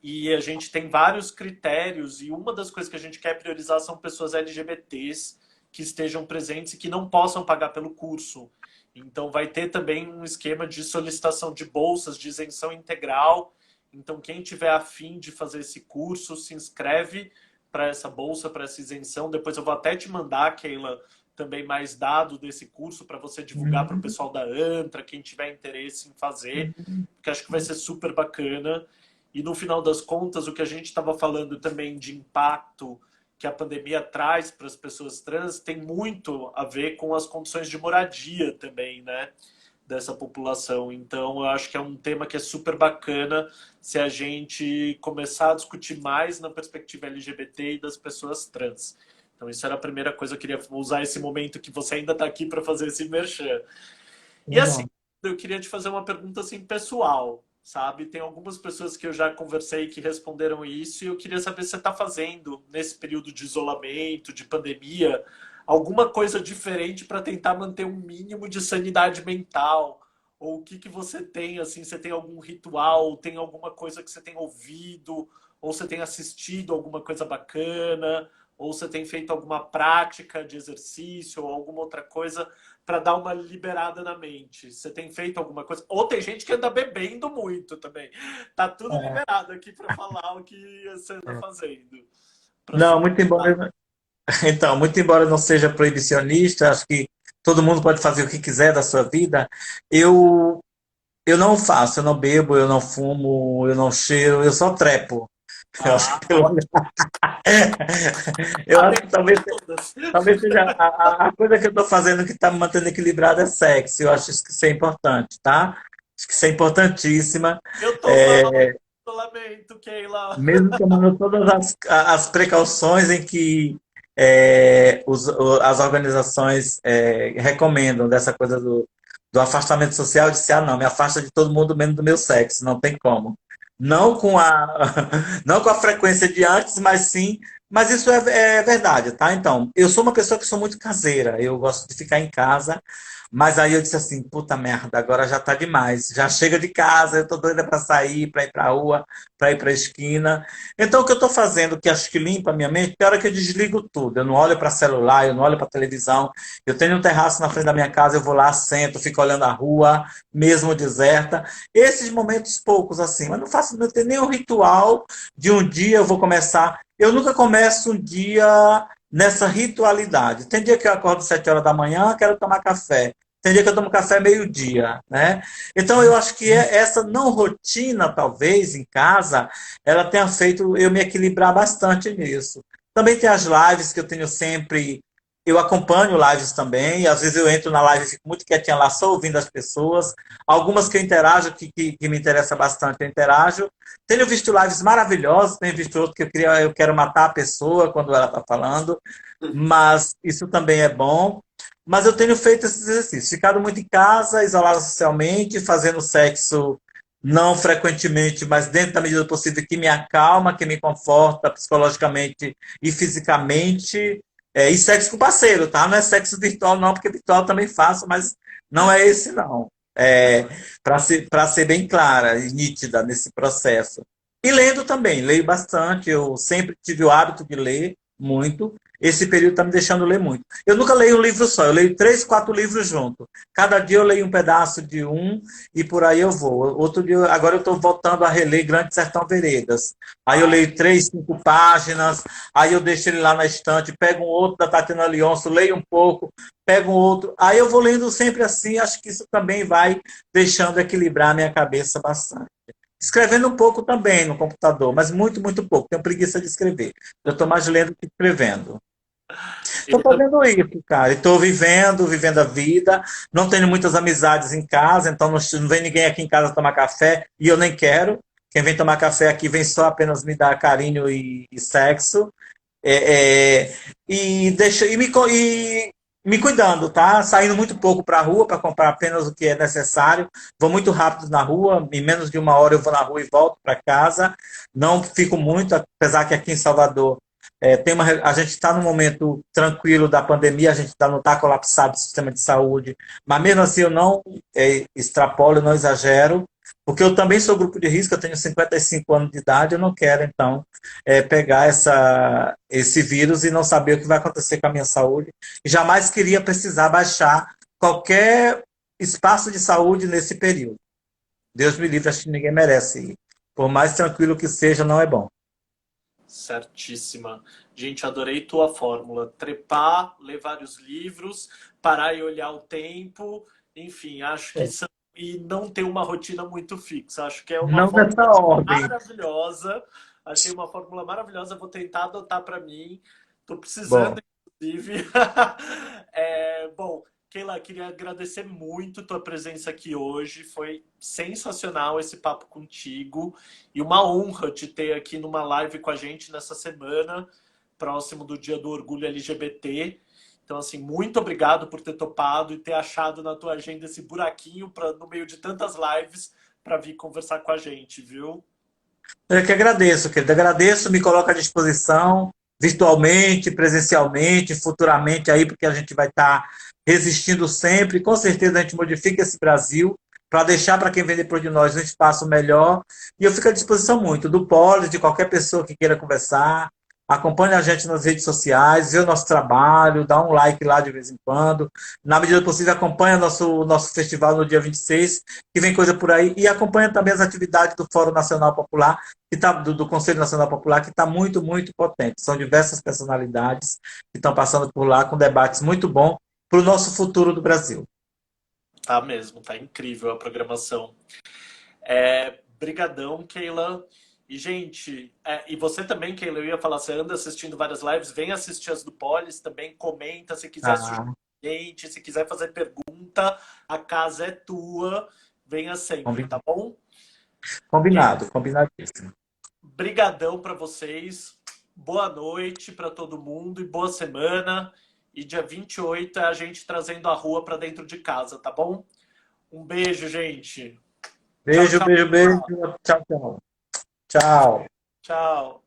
E a gente tem vários critérios, e uma das coisas que a gente quer priorizar são pessoas LGBTs que estejam presentes e que não possam pagar pelo curso. Então, vai ter também um esquema de solicitação de bolsas de isenção integral. Então, quem tiver afim de fazer esse curso, se inscreve para essa bolsa, para essa isenção. Depois eu vou até te mandar, Keila, também mais dado desse curso para você divulgar para o uhum, pessoal da ANTRA, quem tiver interesse em fazer, porque acho que vai ser super bacana. E no final das contas, o que a gente estava falando também de impacto que a pandemia traz para as pessoas trans tem muito a ver com as condições de moradia também, né? Dessa população. Então, eu acho que é um tema que é super bacana se a gente começar a discutir mais na perspectiva LGBT e das pessoas trans. Então, isso era a primeira coisa. Eu queria usar esse momento que você ainda está aqui para fazer esse merchan. E assim, legal. eu queria te fazer uma pergunta assim pessoal, sabe? Tem algumas pessoas que eu já conversei que responderam isso e eu queria saber se você está fazendo nesse período de isolamento, de pandemia, alguma coisa diferente para tentar manter um mínimo de sanidade mental. Ou o que que você tem assim? Você tem algum ritual? Tem alguma coisa que você tem ouvido? Ou você tem assistido alguma coisa bacana? Ou você tem feito alguma prática de exercício ou alguma outra coisa para dar uma liberada na mente? Você tem feito alguma coisa? Ou tem gente que anda bebendo muito também. Tá tudo É, liberado aqui para falar o que você anda é. fazendo para se Não, libertar. então, muito embora eu não seja proibicionista, acho que todo mundo pode fazer o que quiser da sua vida. Eu, eu não faço, eu não bebo, eu não fumo, eu não cheiro, eu só trepo. Eu acho Ah, que ótimo. eu A acho que melhor de todas. talvez seja a coisa que eu estou fazendo que está me mantendo equilibrado é sexo. Eu acho que isso é importante, tá? Acho que isso é importantíssima. Eu tô mal É, em isolamento, Keila. mesmo tomando todas as precauções em que as organizações recomendam dessa coisa do afastamento social, eu disse, ah, não, me afasta de todo mundo menos do meu sexo, não tem como. Não com não com a frequência de antes, mas sim, mas isso é verdade, tá? Então, eu sou uma pessoa que sou muito caseira, eu gosto de ficar em casa, mas aí eu disse assim, puta merda, agora já tá demais, já chega de casa, eu tô doida para sair, para ir pra rua, para ir para a esquina. Então, o que eu estou fazendo, que acho que limpa a minha mente, é a hora que eu desligo tudo. Eu não olho para celular, eu não olho para televisão. Eu tenho um terraço na frente da minha casa, eu vou lá, sento, fico olhando a rua, mesmo deserta. Esses momentos poucos assim, mas não tenho nenhum ritual de um dia eu vou começar. Eu nunca começo um dia nessa ritualidade. Tem dia que eu acordo 7 horas da manhã, quero tomar café. Tem dia que eu tomo café meio-dia, né? Então, eu acho que essa não rotina, talvez, em casa, ela tenha feito eu me equilibrar bastante nisso. Também tem as lives que eu tenho sempre. Eu acompanho lives também, às vezes eu entro na live e fico muito quietinha lá, só ouvindo as pessoas. Algumas que eu interajo, que me interessa bastante, eu interajo. Tenho visto lives maravilhosas, tenho visto outro que eu quero matar a pessoa quando ela está falando, mas isso também é bom. Mas eu tenho feito esses exercícios, ficado muito em casa, isolado socialmente, fazendo sexo não frequentemente, mas dentro da medida do possível, que me acalma, que me conforta psicologicamente e fisicamente. E sexo com parceiro, tá? Não é sexo virtual, não, porque virtual também faço, mas não é esse, não. Para ser bem clara e nítida nesse processo. E lendo também, leio bastante, eu sempre tive o hábito de ler muito. Esse período está me deixando ler muito. Eu nunca leio um livro só, eu leio 3, 4 livros juntos. Cada dia eu leio um pedaço de um e por aí eu vou. Outro dia, agora eu estou voltando a reler Grande Sertão Veredas. Aí eu leio 3, 5 páginas, aí eu deixo ele lá na estante, pego um outro da Tatiana Leonço, leio um pouco, pego um outro. Aí eu vou lendo sempre assim, acho que isso também vai deixando equilibrar a minha cabeça bastante. Escrevendo um pouco também no computador, mas muito, muito pouco. Tenho preguiça de escrever. Eu estou mais lendo que escrevendo. Estou Ele também. fazendo isso, cara. Estou vivendo a vida. Não tenho muitas amizades em casa, então não vem ninguém aqui em casa tomar café e eu nem quero. Quem vem tomar café aqui vem só apenas me dar carinho e sexo. E, deixa, e me cuidando, tá? Saindo muito pouco para a rua para comprar apenas o que é necessário. Vou muito rápido na rua, em menos de uma hora eu vou na rua e volto para casa. Não fico muito, apesar que aqui em Salvador a gente está no momento tranquilo da pandemia, a gente não está colapsado o sistema de saúde, mas mesmo assim eu não extrapolo, eu não exagero, porque eu também sou grupo de risco, eu tenho 55 anos de idade, eu não quero, então, pegar esse vírus e não saber o que vai acontecer com a minha saúde. E jamais queria precisar baixar qualquer espaço de saúde nesse período. Deus me livre, acho que ninguém merece ir. Por mais tranquilo que seja, não é bom. Certíssima. Gente, adorei tua fórmula. Trepar, ler vários livros, parar e olhar o tempo, enfim, acho que são... E não ter uma rotina muito fixa. Acho que é uma Não nessa fórmula ordem. maravilhosa. Achei uma fórmula maravilhosa. Vou tentar adotar para mim. Estou Bom, precisando, inclusive. Bom, Keila, queria agradecer muito tua presença aqui hoje. Foi sensacional esse papo contigo. E uma honra te ter aqui numa live com a gente nessa semana, próximo do Dia do Orgulho LGBT. Então, assim, muito obrigado por ter topado e ter achado na tua agenda esse buraquinho no meio de tantas lives para vir conversar com a gente, viu? eu que agradeço, querido. Agradeço, me coloco à disposição, virtualmente, presencialmente, futuramente aí, porque a gente vai estar resistindo sempre. Com certeza a gente modifica esse Brasil para deixar para quem vem depois de nós um espaço melhor. E eu fico à disposição muito do Poli, de qualquer pessoa que queira conversar. Acompanhe a gente nas redes sociais, vê o nosso trabalho, dá um like lá de vez em quando. Na medida do possível, acompanha nosso festival no dia 26, que vem coisa por aí. E acompanha também as atividades do Fórum Nacional Popular, do Conselho Nacional Popular, que está muito, muito potente. São diversas personalidades que estão passando por lá com debates muito bons para o nosso futuro do Brasil. Tá mesmo, tá incrível a programação. Brigadão, Keila. E, gente, e você também, Keila, eu ia falar, você anda assistindo várias lives, vem assistir as do Polis também, comenta, se quiser sugerir, Ah, gente, se quiser fazer pergunta, a casa é tua, venha sempre, tá bom? Gente, combinado, combinadíssimo. brigadão para vocês, boa noite para todo mundo e boa semana. E dia 28 é a gente trazendo a rua para dentro de casa, tá bom? Um beijo, gente. Tchau, Beijo, tchau. beijo, beijo. Tchau, tchau. Tchau. Tchau.